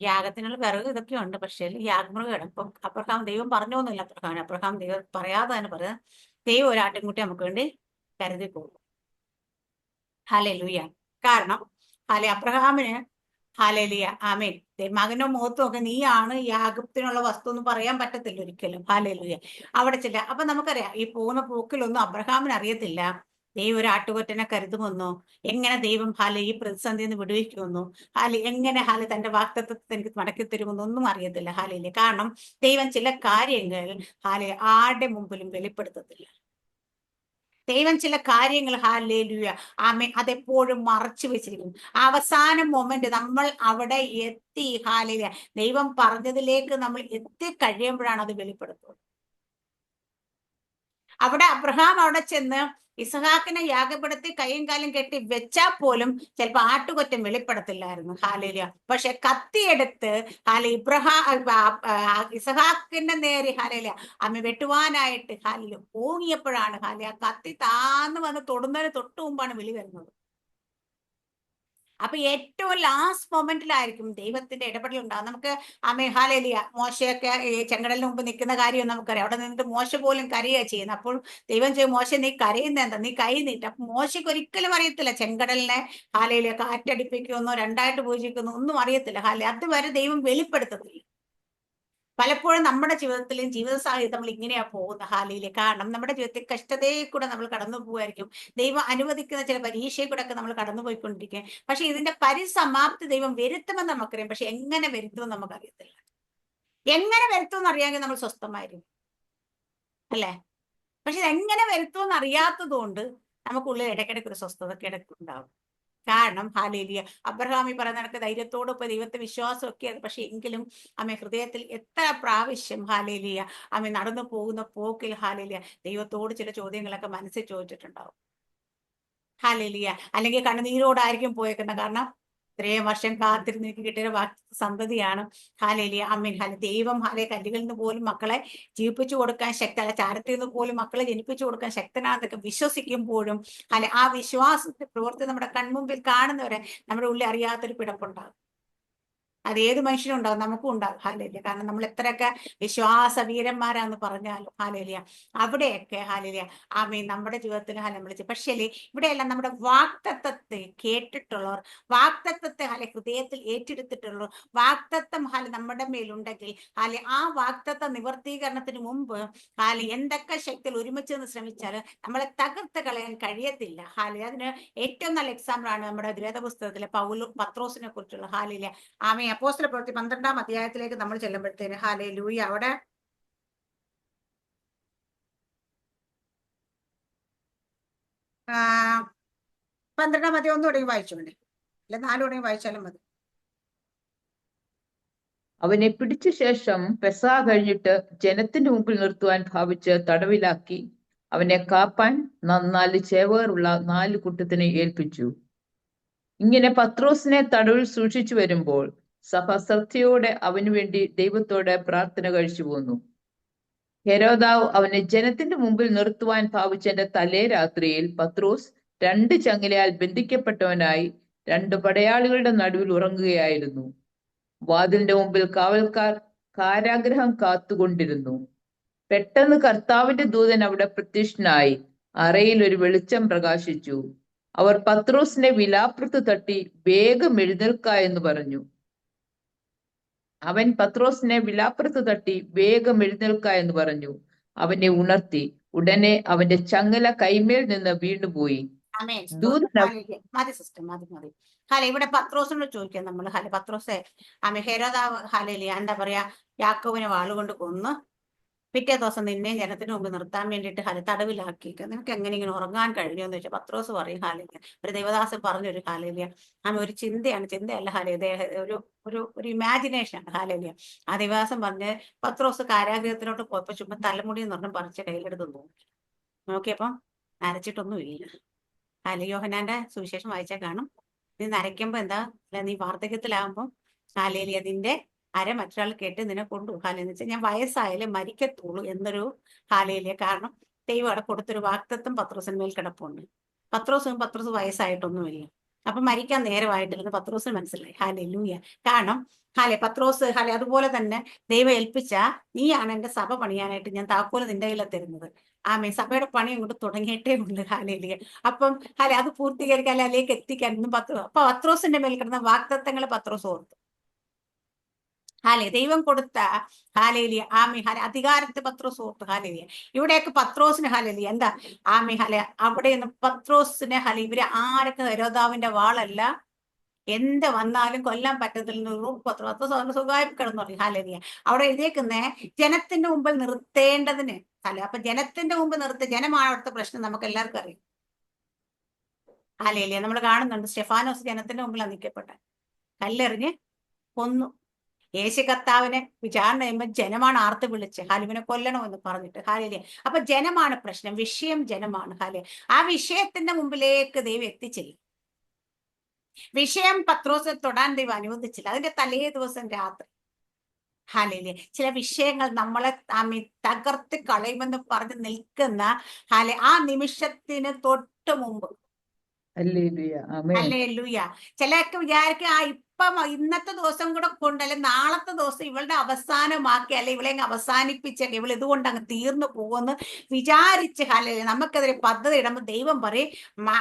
[SPEAKER 1] യാഗത്തിനുള്ള വിറക് ഇതൊക്കെ ഉണ്ട്, പക്ഷേ യാഗമൃഗം ഇപ്പം അബ്രഹാം ദൈവം പറഞ്ഞോന്നില്ല. അബ്രഹാം ദൈവം പറയാതെ തന്നെ പറയാം, ദൈവം ഒരു ആട്ടിൻകുട്ടി നമുക്ക് വേണ്ടി കരുതി പോകും. ഹല്ലേലൂയ. കാരണം അബ്രഹാമിന് ഹല്ലേലൂയ ആമേൻ മകനോ മുഖത്തും ഒക്കെ നീയാണ് യാഗത്തിനുള്ള വസ്തു എന്ന് പറയാൻ പറ്റത്തില്ല ഒരിക്കലും. ഹല്ലേലൂയ. അവിടെ ചെല്ല. അപ്പൊ നമുക്കറിയാം ഈ പോകുന്ന പോക്കിലൊന്നും അബ്രഹാമിന് അറിയത്തില്ല ദൈവം ഒരു ആട്ടുകൊറ്റനെ കരുതുമെന്നോ, എങ്ങനെ ദൈവം ഈ പ്രതിസന്ധിയിൽ നിന്ന് വിടുവിക്കുമെന്നോ, എങ്ങനെ തന്റെ വാഗ്ദത്തത്തെ എനിക്ക് മടക്കി തരുമെന്നോ ഒന്നും അറിയത്തില്ല. കാരണം ദൈവം ചില കാര്യങ്ങൾ ആരുടെ മുമ്പിലും വെളിപ്പെടുത്തത്തില്ല. ദൈവം ചില കാര്യങ്ങൾ ഹല്ലേലൂയ ആമേൻ അതെപ്പോഴും മറച്ചു വെച്ചിരിക്കും. അവസാന മൊമെന്റ് നമ്മൾ അവിടെ എത്തി ഹല്ലേലൂയ ദൈവം പറഞ്ഞതിലേക്ക് നമ്മൾ എത്തി കഴിയുമ്പോഴാണ് അത് വെളിപ്പെടുത്തുന്നത്. അവിടെ അബ്രഹാം അവിടെ ചെന്ന് ഇസ്ഹാക്കിനെ യാഗപ്പെടുത്തി കൈയും കാലും കെട്ടി വെച്ചാൽ പോലും ചിലപ്പോൾ ആട്ടുകൊറ്റം വെളിപ്പെടത്തില്ലായിരുന്നു. ഹാലേലിയ. പക്ഷെ കത്തിയെടുത്ത് ഇസ്ഹാക്കിന്റെ നേരെ ഹാലേലിയ അമ്മ വെട്ടുവാനായിട്ട് ഹാലില് ഓങ്ങിയപ്പോഴാണ് ആ കത്തി താന്ന് വന്ന് തൊടുന്നതിന് തൊട്ട് മുമ്പാണ് വിളി വരുന്നത്. അപ്പൊ ഏറ്റവും ലാസ്റ്റ് മൊമെന്റിലായിരിക്കും ദൈവത്തിന്റെ ഇടപെടൽ ഉണ്ടാകും. നമുക്ക് ഹല്ലേലൂയ മോശയൊക്കെ ഈ ചെങ്കടലിന് മുമ്പ് നിൽക്കുന്ന കാര്യം നമുക്കറിയാം. അവിടെ നിന്നിട്ട് മോശ പോലും കരയുക ചെയ്യുന്നത്. അപ്പോൾ ദൈവം ചെയ്യും, മോശ നീ കരയുന്ന എന്താ, നീ കൈ നീട്ട്. അപ്പൊ മോശയ്ക്ക് ഒരിക്കലും അറിയത്തില്ല ചെങ്കടലിനെ ഹല്ലേലൂയ കാറ്റടിപ്പിക്കുമെന്നോ രണ്ടായിട്ട് പൂജിക്കുന്നോ ഒന്നും അറിയത്തില്ല. അതുവരെ ദൈവം വെളിപ്പെടുത്തത്തില്ല. പലപ്പോഴും നമ്മുടെ ജീവിതത്തിലും ജീവിത സാഹചര്യം നമ്മൾ ഇങ്ങനെയാ പോകുന്ന ഹാലിയില്. കാരണം നമ്മുടെ ജീവിതത്തിൽ കഷ്ടതയിൽ കൂടെ നമ്മൾ കടന്നു പോകുമായിരിക്കും. ദൈവം അനുവദിക്കുന്ന ചില പരീക്ഷയിൽ കൂടെ ഒക്കെ നമ്മൾ കടന്നു പോയിക്കൊണ്ടിരിക്കും. പക്ഷെ ഇതിന്റെ പരിസമാപ്തി ദൈവം വരുത്തുമെന്ന് നമുക്കറിയാം. പക്ഷെ എങ്ങനെ വരുത്തുമെന്ന് നമുക്കറിയത്തില്ല. എങ്ങനെ വരുത്തുമെന്ന് അറിയാമെങ്കിൽ നമ്മൾ സ്വസ്ഥമായിരിക്കും, അല്ലേ? പക്ഷെ ഇതെങ്ങനെ വരുത്തുമെന്ന് അറിയാത്തത് കൊണ്ട് നമുക്കുള്ളിൽ ഇടയ്ക്കിടയ്ക്ക് ഒരു സ്വസ്ഥത കിടക്കുണ്ടാവും. കാരണം ഹല്ലേലൂയ അബ്രഹാം ഈ പറയുന്ന കണക്ക് ധൈര്യത്തോടൊപ്പം ദൈവത്തെ വിശ്വാസമൊക്കെ പക്ഷെ എങ്കിലും ഹൃദയത്തിൽ എത്ര പ്രാവശ്യം ഹല്ലേലൂയ നടന്നു പോകുന്ന പോക്കിൽ ഹല്ലേലൂയ ദൈവത്തോട് ചില ചോദ്യങ്ങളൊക്കെ മനസ്സിൽ ചോദിച്ചിട്ടുണ്ടാവും. ഹല്ലേലൂയ. അല്ലെങ്കിൽ കണ്ണുനീരോടായിരിക്കും പോയേക്കുന്നത്. കാരണം ഇത്രയും വർഷം കാത്തിരുന്ന് എനിക്ക് കിട്ടിയ സന്തതിയാണ്. ഹാലേലിയ അമ്മീൻ ദൈവം കല്ലുകളിൽ നിന്ന് പോലും മക്കളെ ജീവിപ്പിച്ചു കൊടുക്കാൻ ശക്തല്ല, ചാരത്തിൽ നിന്ന് പോലും മക്കളെ ജനിപ്പിച്ചു കൊടുക്കാൻ ശക്തനാന്നൊക്കെ വിശ്വസിക്കുമ്പോഴും ആ വിശ്വാസത്തെ പ്രവൃത്തി നമ്മുടെ കൺമുമ്പിൽ കാണുന്നവരെ നമ്മുടെ ഉള്ളിൽ അറിയാത്തൊരു പിടപ്പുണ്ടാകും. അത് ഏത് മനുഷ്യനും ഉണ്ടാകും, നമുക്കും ഉണ്ടാകും. ഹാലേലിയ. കാരണം നമ്മൾ എത്രയൊക്കെ വിശ്വാസ വീരന്മാരാന്ന് പറഞ്ഞാലും ഹാലേലിയ അവിടെയൊക്കെ ഹാലേലിയ നമ്മുടെ ജീവിതത്തിൽ വിളിച്ചു. പക്ഷേ ഇവിടെയെല്ലാം നമ്മുടെ വാഗ്ദത്തത്തെ കേട്ടിട്ടുള്ളവർ, വാഗ്ദത്തത്തെ ഹൃദയത്തിൽ ഏറ്റെടുത്തിട്ടുള്ളവർ, വാഗ്ദത്തം നമ്മുടെ മേലുണ്ടെങ്കിൽ ആ വാഗ്ദത്ത നിവർത്തീകരണത്തിന് മുമ്പ് എന്തൊക്കെ ശക്തിയിൽ ഒരുമിച്ച് നിന്ന് ശ്രമിച്ചാൽ നമ്മളെ തകർത്ത് കളയാൻ കഴിയത്തില്ല. അതിന് ഏറ്റവും നല്ല എക്സാമ്പിൾ ആണ് നമ്മുടെ വേദപുസ്തകത്തിലെ പത്രോസിനെ കുറിച്ചുള്ള ഹാലേലിയ അപ്പോസ്തല പ്രവൃത്തി 12-ാം അധ്യായത്തിലേക്ക് നമ്മൾ ചെല്ലുമ്പോഴത്തേന് ഹല്ലേലൂയ അവിടെ 12-ാം അധ്യായം ഒന്നുകൂടെ വായിച്ചോണ്ടേ, അല്ലെ 4 കൂടെ വായിച്ചാലും മതി.
[SPEAKER 2] അവനെ പിടിച്ച ശേഷം പെസഹ കഴിഞ്ഞിട്ട് ജനത്തിന്റെ മുമ്പിൽ നിർത്തുവാൻ ഭാവിച്ച് തടവിലാക്കി അവനെ കാപ്പാൻ 4 ചേവകരുള്ള 4 കൂട്ടത്തിനെ ഏൽപ്പിച്ചു. ഇങ്ങനെ പത്രോസിനെ തടവിൽ സൂക്ഷിച്ചു വരുമ്പോൾ സഭ ശ്രദ്ധയോടെ അവനു വേണ്ടി ദൈവത്തോടെ പ്രാർത്ഥന കഴിച്ചു പോന്നു. ഹെരോദാവ് അവനെ ജനത്തിന്റെ മുമ്പിൽ നിർത്തുവാൻ ഭാവിച്ചതിന്റെ തലേ രാത്രിയിൽ പത്രോസ് 2 ചങ്ങലയാൽ ബന്ധിക്കപ്പെട്ടവനായി 2 പടയാളികളുടെ നടുവിൽ ഉറങ്ങുകയായിരുന്നു. വാതിലിന്റെ മുമ്പിൽ കാവൽക്കാർ കാരാഗ്രഹം കാത്തുകൊണ്ടിരുന്നു. പെട്ടെന്ന് കർത്താവിന്റെ ദൂതൻ അവിടെ പ്രത്യക്ഷനായി അറയിൽ ഒരു വെളിച്ചം പ്രകാശിച്ചു. അവർ പത്രോസിനെ വിലാപ്പുറത്ത് തട്ടി വേഗം എഴുന്നേൽക്ക എന്ന് പറഞ്ഞു. അവൻ പത്രോസിനെ വിലാപ്പുറത്ത് തട്ടി വേഗം എഴുന്നേൽക്ക എന്ന് പറഞ്ഞു. അവനെ ഉണർത്തി. ഉടനെ അവന്റെ ചങ്ങല കൈമേൽ നിന്ന് വീണുപോയി.
[SPEAKER 1] ആമേൻ.
[SPEAKER 2] ദൂതൻ
[SPEAKER 1] മതി സിസ്റ്റർ, മതി. ഇവിടെ പത്രോസിനോട് ചോദിക്കാം നമ്മൾ. പത്രോസെ ഹെരോദാവ് എന്താ പറയാ, യാക്കോബിനെ വാളുകൊണ്ട് കൊന്ന് പിറ്റേ ദിവസം നിന്നെ ജനത്തിന് മുമ്പ് നിർത്താൻ വേണ്ടിയിട്ട് തടവിലാക്കിയിട്ട് നിനക്ക് എങ്ങനെ ഇങ്ങനെ ഉറങ്ങാൻ കഴിഞ്ഞു ചോദിച്ചാൽ പത്രോസ് പറയും ഒരു ദൈവദാസൻ പറഞ്ഞൊരു ഒരു ചിന്തയല്ല ഒരു ഒരു ഒരു ഇമാജിനേഷൻ ആണ്. ആ ദൈവദാസൻ പറഞ്ഞ് പത്രോസ് കാരാഗ്രഹത്തിലോട്ട് പോയപ്പോ ചുമ്മാ തലമുടി എന്ന് പറഞ്ഞ് പറിച്ച് കയ്യിലെടുത്ത് നോക്കിയപ്പം നരച്ചിട്ടൊന്നുമില്ല. യോഹന്നാന്റെ സുവിശേഷം വായിച്ചാൽ കാണും, നീ നരയ്ക്കുമ്പോ എന്താ, നീ വാർദ്ധക്യത്തിലാകുമ്പോൾ നിന്റെ അര മറ്റൊരാൾ കേട്ട് നിന്നെ കൊണ്ടു എന്ന് വെച്ചാൽ ഞാൻ വയസ്സായാലും മരിക്കത്തുള്ളൂ എന്നൊരു കാരണം ദൈവം അവിടെ കൊടുത്തൊരു വാഗ്ദത്തം പത്രോസിന്മേൽ കിടപ്പുണ്ട്. പത്രോസ് വയസ്സായിട്ടൊന്നുമില്ല. അപ്പൊ മരിക്കാൻ നേരമായിട്ടില്ലെന്ന് പത്രോസിന് മനസ്സിലായി. ഹല്ലേലൂയ. കാരണം പത്രോസ് അതുപോലെ തന്നെ ദൈവം ഏൽപ്പിച്ച നീയാണ് എന്റെ സഭ പണിയാനായിട്ട് ഞാൻ താക്കോല് നിന്റെ കയ്യിലാണ് തരുന്നത്. സഭയുടെ പണി അങ്ങോട്ട് തുടങ്ങിയിട്ടേ ഉള്ളു. ഹല്ലേലൂയ. അപ്പം അത് പൂർത്തീകരിക്കാൻ അതിലേക്ക് എത്തിക്കാൻ അപ്പൊ പത്രോസിന്റെ മേൽ കിടന്ന വാഗ്ദത്തങ്ങൾ പത്രോസ് ഓർത്തു. ദൈവം കൊടുത്ത അധികാരത്തെ പത്രോസ് ഓർത്തു. ഇവിടെയൊക്കെ പത്രോസിന് എന്താ അവിടെ നിന്ന് പത്രോസിന് ഇവര് ആരൊക്കെ ഹെരോദാവിന്റെ വാളല്ല, എന്ത് വന്നാലും കൊല്ലാൻ പറ്റത്തില്ല. പത്രോസ് സുഖമായി കിടന്നു പറഞ്ഞു. അവിടെ എഴുതിയേക്കുന്നേ ജനത്തിന്റെ മുമ്പിൽ നിർത്തേണ്ടതിന്. അപ്പൊ ജനത്തിന്റെ മുമ്പ് ജനമാണ് അവിടുത്തെ പ്രശ്നം. നമുക്ക് എല്ലാവർക്കും അറിയാം. നമ്മൾ കാണുന്നുണ്ട്, സ്റ്റെഫാനോസ് ജനത്തിന്റെ മുമ്പിലാണ് നിൽക്കപ്പെട്ട, കല്ലെറിഞ്ഞ് കൊന്നു. യേശു കർത്താവിനെ വിചാരണ ചെയ്യുമ്പോൾ ജനമാണ് ആർത്ത് വിളിച്ച് ഇവനെ കൊല്ലണമെന്ന് പറഞ്ഞിട്ട്. അപ്പൊ ജനമാണ് പ്രശ്നം, വിഷയം ജനമാണ്. ആ വിഷയത്തിന്റെ മുമ്പിലേക്ക് ദൈവം എത്തിച്ചില്ല. വിഷയം പത്രോസിനെ തൊടാൻ ദൈവം അനുവദിച്ചില്ല. അതിന്റെ തലേ ദിവസം രാത്രി ചില വിഷയങ്ങൾ നമ്മളെ തകർത്ത് കളയുമെന്ന് പറഞ്ഞ് നിൽക്കുന്ന ആ നിമിഷത്തിന് തൊട്ട് മുമ്പ് ചിലർക്ക് വിചാരിക്കുക ഇപ്പം ഇന്നത്തെ ദിവസം കൂടെ കൊണ്ട്, അല്ലെ നാളത്തെ ദിവസം ഇവളുടെ അവസാനമാക്കി, അല്ലെ ഇവളെ അവസാനിപ്പിച്ചൊക്കെ ഇവൾ ഇതുകൊണ്ട് അങ്ങ് തീർന്നു പോകുമെന്ന് വിചാരിച്ച് നമുക്കെതിരെ പദ്ധതി ഇടുമ്പോൾ ദൈവം പറയും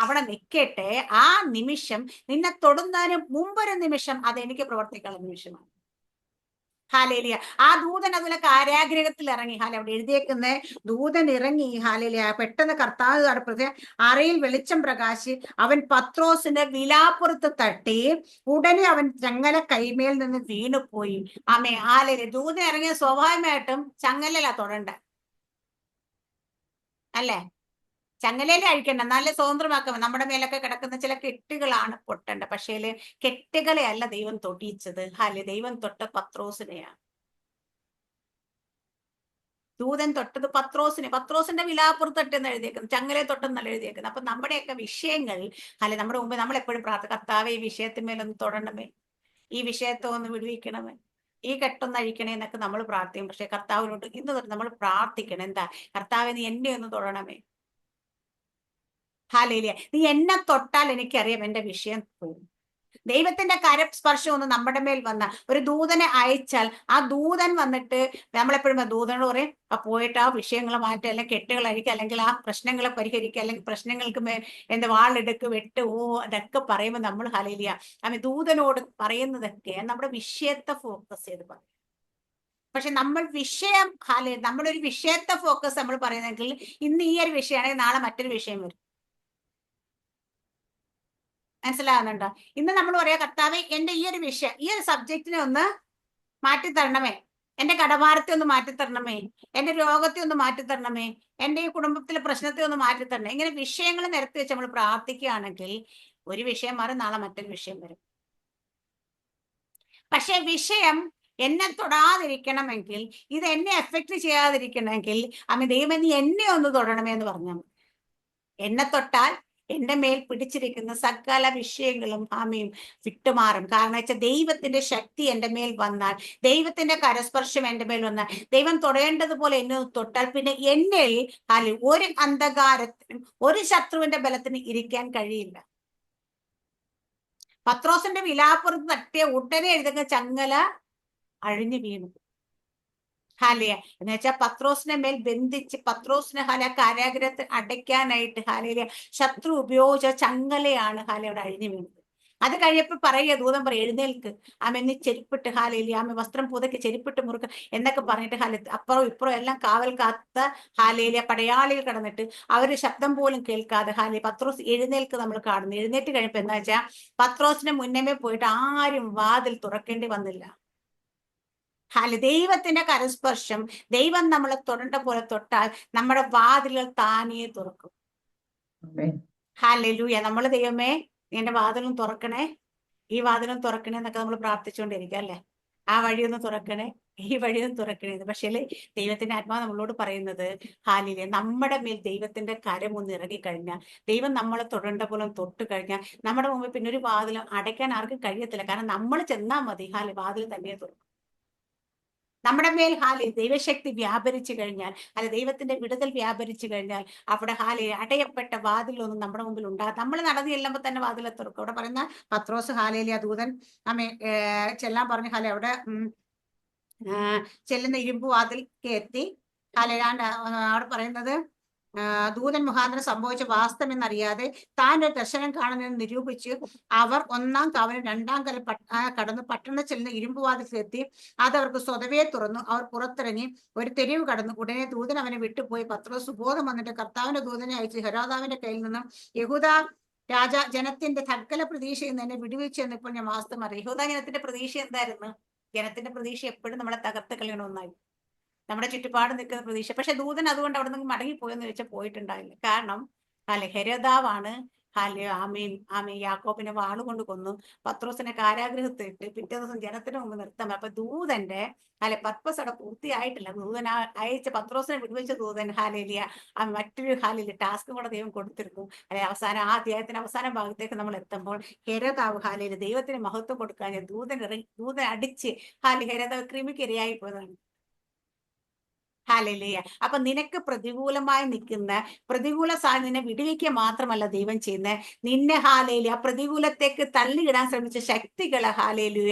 [SPEAKER 1] അവിടെ നിൽക്കട്ടെ. ആ നിമിഷം നിന്നെ തൊടുന്നതിന് മുമ്പൊരു നിമിഷം അതെനിക്ക് പ്രവർത്തിക്കാനുള്ള നിമിഷമാണ്. ആ ദൂതൻ അതുപോലെ കാരാഗ്രഹത്തിൽ ഇറങ്ങി. അവിടെ എഴുതിയേക്കുന്ന ദൂതൻ ഇറങ്ങി. പെട്ടെന്ന് കർത്താവ് അറയിൽ വെളിച്ചം പ്രകാശി അവൻ പത്രോസിന്റെ വിലാപ്പുറത്ത് തട്ടി. ഉടനെ അവൻ ചങ്ങല കൈമേൽ നിന്ന് വീണുപോയി. ദൂതൻ ഇറങ്ങിയ സ്വാഭാവികമായിട്ടും ചങ്ങലല്ല തൊടണ്ട, അല്ലേ? ചങ്ങലയിൽ അഴിക്കണ്ട, നല്ല സ്വതന്ത്രമാക്കാം. നമ്മുടെ മേലൊക്കെ കിടക്കുന്ന ചില കെട്ടുകളാണ് പൊട്ടേണ്ട. പക്ഷേ കെട്ടുകളെ അല്ല ദൈവം തൊട്ടിച്ചത്. ദൈവം തൊട്ട പത്രോസിനെയാണ്. ദൂതൻ തൊട്ടത് പത്രോസിന്റെ വിലാപ്പുറത്തൊട്ടെന്ന് എഴുതിയേക്കുന്നത്, ചങ്ങലയെ തൊട്ടെന്നല്ല എഴുതിയേക്കുന്നത്. അപ്പൊ നമ്മുടെയൊക്കെ വിഷയങ്ങൾ നമ്മുടെ മുമ്പ് നമ്മൾ എപ്പോഴും കർത്താവെ ഈ വിഷയത്തിന്മേലൊന്ന് തൊടണമേ, ഈ വിഷയത്തെ ഒന്ന് വിടുവിക്കണമേ, ഈ കെട്ടൊന്ന് അഴിക്കണേ എന്നൊക്കെ നമ്മൾ പ്രാർത്ഥിക്കും. പക്ഷെ കർത്താവിനോട് ഇന്ന് തൊട്ട് നമ്മൾ പ്രാർത്ഥിക്കണം. എന്താ? കർത്താവെ നീ എന്നെ ഒന്ന് തൊടണമേ. നീ എന്നെ തൊട്ടാൽ എനിക്കറിയാം എന്റെ വിഷയം പോകും. ദൈവത്തിന്റെ കരസ്പർശം ഒന്ന് നമ്മുടെ മേൽ വന്ന ഒരു ദൂതനെ അയച്ചാൽ ആ ദൂതൻ വന്നിട്ട് നമ്മളെപ്പോഴും ദൂതനോട് പറയും പോയിട്ട് ആ വിഷയങ്ങൾ മാറ്റുക, അല്ലെങ്കിൽ കെട്ടുകൾ അഴിക്കുക, അല്ലെങ്കിൽ ആ പ്രശ്നങ്ങളെ പരിഹരിക്കുക, അല്ലെങ്കിൽ പ്രശ്നങ്ങൾക്ക് വാളെടുക്ക് വെട്ട് അതൊക്കെ പറയുമ്പോൾ നമ്മൾ ദൂതനോട് പറയുന്നതൊക്കെ നമ്മുടെ വിഷയത്തെ ഫോക്കസ് ചെയ്ത് പറയും. പക്ഷെ നമ്മൾ വിഷയം നമ്മളൊരു വിഷയത്തെ ഫോക്കസ് നമ്മൾ പറയുന്നെങ്കിൽ ഇന്ന് ഈ ഒരു വിഷയമാണെങ്കിൽ നാളെ മറ്റൊരു വിഷയം വരും. മനസ്സിലാകുന്നുണ്ടോ? ഇന്ന് നമ്മൾ പറയാ കർത്താവേ എന്റെ ഈ ഒരു വിഷയം, ഈ ഒരു സബ്ജക്റ്റിനെ ഒന്ന് മാറ്റിത്തരണമേ, എന്റെ കടഭാരത്തെ ഒന്ന് മാറ്റിത്തരണമേ, എന്റെ രോഗത്തെ ഒന്ന് മാറ്റിത്തരണമേ, എന്റെ ഈ കുടുംബത്തിലെ പ്രശ്നത്തെ ഒന്ന് മാറ്റിത്തരണേ. ഇങ്ങനെ വിഷയങ്ങൾ നിരത്തി വെച്ച് നമ്മൾ പ്രാർത്ഥിക്കുകയാണെങ്കിൽ ഒരു വിഷയം മാറി നാളെ മറ്റൊരു വിഷയം വരും. പക്ഷെ വിഷയം എന്നെ തൊടാതിരിക്കണമെങ്കിൽ, ഇത് എന്നെ എഫക്ട് ചെയ്യാതിരിക്കണമെങ്കിൽ ദൈവം നീ എന്നെ ഒന്ന് തൊടണമേ എന്ന് പറഞ്ഞാൽ എന്നെ തൊട്ടാൽ എന്റെ മേൽ പിടിച്ചിരിക്കുന്ന സകല വിഷയങ്ങളും ആമയും വിട്ടുമാറും. കാരണം വെച്ചാൽ ദൈവത്തിന്റെ ശക്തി എന്റെ മേൽ വന്നാൽ, ദൈവത്തിന്റെ കരസ്പർശം എന്റെ മേൽ വന്നാൽ, ദൈവം തൊടേണ്ടതുപോലെ എന്നെ തൊട്ടാൽ പിന്നെ എന്നിൽ ഒരു അന്ധകാരത്തിനും ഒരു ശത്രുവിന്റെ ബലത്തിന് ഇരിക്കാൻ കഴിയില്ല. പത്രോസിന്റെ വിലാപ്പുറത്ത് തട്ടിയ ഉടനെ എഴുതുന്ന ചങ്ങല അഴിഞ്ഞു വീണു. ഹാലിയ എന്ന് വെച്ചാൽ പത്രോസിനെ മേൽ ബന്ധിച്ച് പത്രോസിനെ കാരാഗ്രഹത്തിൽ അടയ്ക്കാനായിട്ട് ഹാലിയ ശത്രു ഉപയോഗിച്ച ചങ്ങലയാണ് അവിടെ അഴിഞ്ഞു വീണത്. അത് കഴിയപ്പോൾ പറയുക, ദൂതൻ പറയും, എഴുന്നേൽക്ക്, ആമെന്ന് ചെരുപ്പിട്ട് ഹാലയില്, ആമ വസ്ത്രം പുതയ്ക്ക്, ചെരുപ്പിട്ട് മുറുക്ക് എന്നൊക്കെ പറഞ്ഞിട്ട് അപ്പുറം ഇപ്പുറം എല്ലാം കാവൽ കാത്ത ഹാലയിലെ പടയാളികൾ കടന്നിട്ട് അവര് ശബ്ദം പോലും കേൾക്കാതെ പത്രോസ് എഴുന്നേൽക്ക് നമ്മൾ കാണുന്നു. എഴുന്നേറ്റ് കഴിയുമ്പോ എന്താ വെച്ചാൽ പത്രോസിന് മുന്നമേ പോയിട്ട് ആരും വാതിൽ തുറക്കേണ്ടി വന്നില്ല. ദൈവത്തിന്റെ കരസ്പർശം, ദൈവം നമ്മളെ തൊടേണ്ട പോലെ തൊട്ടാൽ നമ്മുടെ വാതിലുകൾ താനേ തുറക്കും. ഹല്ലേലൂയ. നമ്മൾ ദൈവമേ എന്റെ വാതിലും തുറക്കണേ, ഈ വാതിലും തുറക്കണേ എന്നൊക്കെ നമ്മൾ പ്രാർത്ഥിച്ചുകൊണ്ടിരിക്കുക അല്ലെ. ആ വഴിയൊന്ന് തുറക്കണേ, ഈ വഴിയൊന്നും തുറക്കണേ. പക്ഷേ ദൈവത്തിന്റെ ആത്മാവ് നമ്മളോട് പറയുന്നത് ഹാലിലെ നമ്മുടെ മേൽ ദൈവത്തിന്റെ കരം ഒന്ന് ഇറങ്ങിക്കഴിഞ്ഞാൽ, ദൈവം നമ്മളെ തൊടേണ്ട പോലെ തൊട്ട് കഴിഞ്ഞാൽ നമ്മുടെ മുമ്പിൽ പിന്നെ ഒരു വാതിലും അടയ്ക്കാൻ ആർക്കും കഴിയത്തില്ല. കാരണം നമ്മൾ ചെന്നാൽ മതി, വാതിൽ തന്നെ തുറക്കും. നമ്മുടെ മേൽ ദൈവശക്തി വ്യാപരിച്ചു കഴിഞ്ഞാൽ, ദൈവത്തിന്റെ വിടുതൽ വ്യാപരിച്ചു കഴിഞ്ഞാൽ അവിടെ അടയപ്പെട്ട വാതിലൊന്നും നമ്മുടെ മുമ്പിൽ ഉണ്ടാകും. നമ്മൾ നടന്നു ചെല്ലുമ്പോൾ തന്നെ വാതിലെ തുറക്കും. അവിടെ പറയുന്ന പത്രോസ് ഹാലയിലെ ആ ദൂതൻ ചെല്ലാൻ പറഞ്ഞു. അവിടെ ചെല്ലുന്ന ഇരുമ്പ് വാതിൽ എത്തി. അവിടെ പറയുന്നത് ദൂതൻ മുഖാന്തരം സംഭവിച്ച വാസ്തവം എന്നറിയാതെ താൻ ഒരു ദർശനം കാണുന്നതെന്ന് നിരൂപിച്ച് അവർ ഒന്നാം കാവലും രണ്ടാം കല കടന്ന് പട്ടണം ചെല്ലുന്ന ഇരുമ്പുവാതിലെത്തി അത് അവർക്ക് സ്വതവേ തുറന്നു. അവർ പുറത്തിറങ്ങി ഒരു തെരുവ് കടന്നു. ഉടനെ ദൂതൻ അവനെ വിട്ടുപോയി. പത്രോസ് സുബോധം വന്നിട്ട് കർത്താവിന്റെ ദൂതനെ അയച്ച് ഹെരോദാവിന്റെ കയ്യിൽ നിന്നും യഹൂദ ജനത്തിന്റെ സകല പ്രതീക്ഷയിൽ നിന്ന് എന്നെ വിടുവിച്ചു എന്നിപ്പോൾ ഞാൻ വാസ്തവം അറിയാം. യഹൂദ ജനത്തിന്റെ പ്രതീക്ഷ എന്തായിരുന്നു? ജനത്തിന്റെ പ്രതീക്ഷ എപ്പോഴും നമ്മളെ തകർത്ത് കളയണമെന്നായി, നമ്മുടെ ചുറ്റുപാട് നിൽക്കുന്ന പ്രതീക്ഷ. പക്ഷെ ദൂതൻ അതുകൊണ്ട് അവിടെ നിന്ന് മടങ്ങിപ്പോയെന്ന് വെച്ചാൽ പോയിട്ടുണ്ടായില്ല. കാരണം ഹെരോദാവാണ് യാക്കോബിനെ വാളുകൊണ്ട് കൊന്നു, പത്രോസിനെ കാരാഗ്രഹത്തിട്ട് പിറ്റേ ദിവസം ജനത്തിന് മുമ്പ് നിർത്താൻ. അപ്പൊ ദൂതന്റെ പർപ്പസ് അവിടെ പൂർത്തിയായിട്ടില്ല. ദൂതൻ അയച്ച പത്രോസിനെ വിടുവിച്ച ദൂതൻ മറ്റൊരു ടാസ്കും കൂടെ ദൈവം കൊടുത്തിരുന്നു. അവസാനം ആ അധ്യായത്തിന് അവസാന ഭാഗത്തേക്ക് നമ്മൾ എത്തുമ്പോൾ ഹെരോദാവ് ദൈവത്തിന് മഹത്വം കൊടുക്കാൻ ദൂതൻ അടിച്ച് ഹെരോദാവ് ക്രിമിക്കിരയായി പോയതാണ്. ഹാലയിലൂയ. അപ്പൊ നിനക്ക് പ്രതികൂലമായി നിൽക്കുന്ന പ്രതികൂല സാഹചര്യം വിടുവിക്കുക മാത്രമല്ല ദൈവം ചെയ്യുന്നത്, നിന്നെ ആ പ്രതികൂലത്തേക്ക് തള്ളിയിടാൻ ശ്രമിച്ച ശക്തികളെ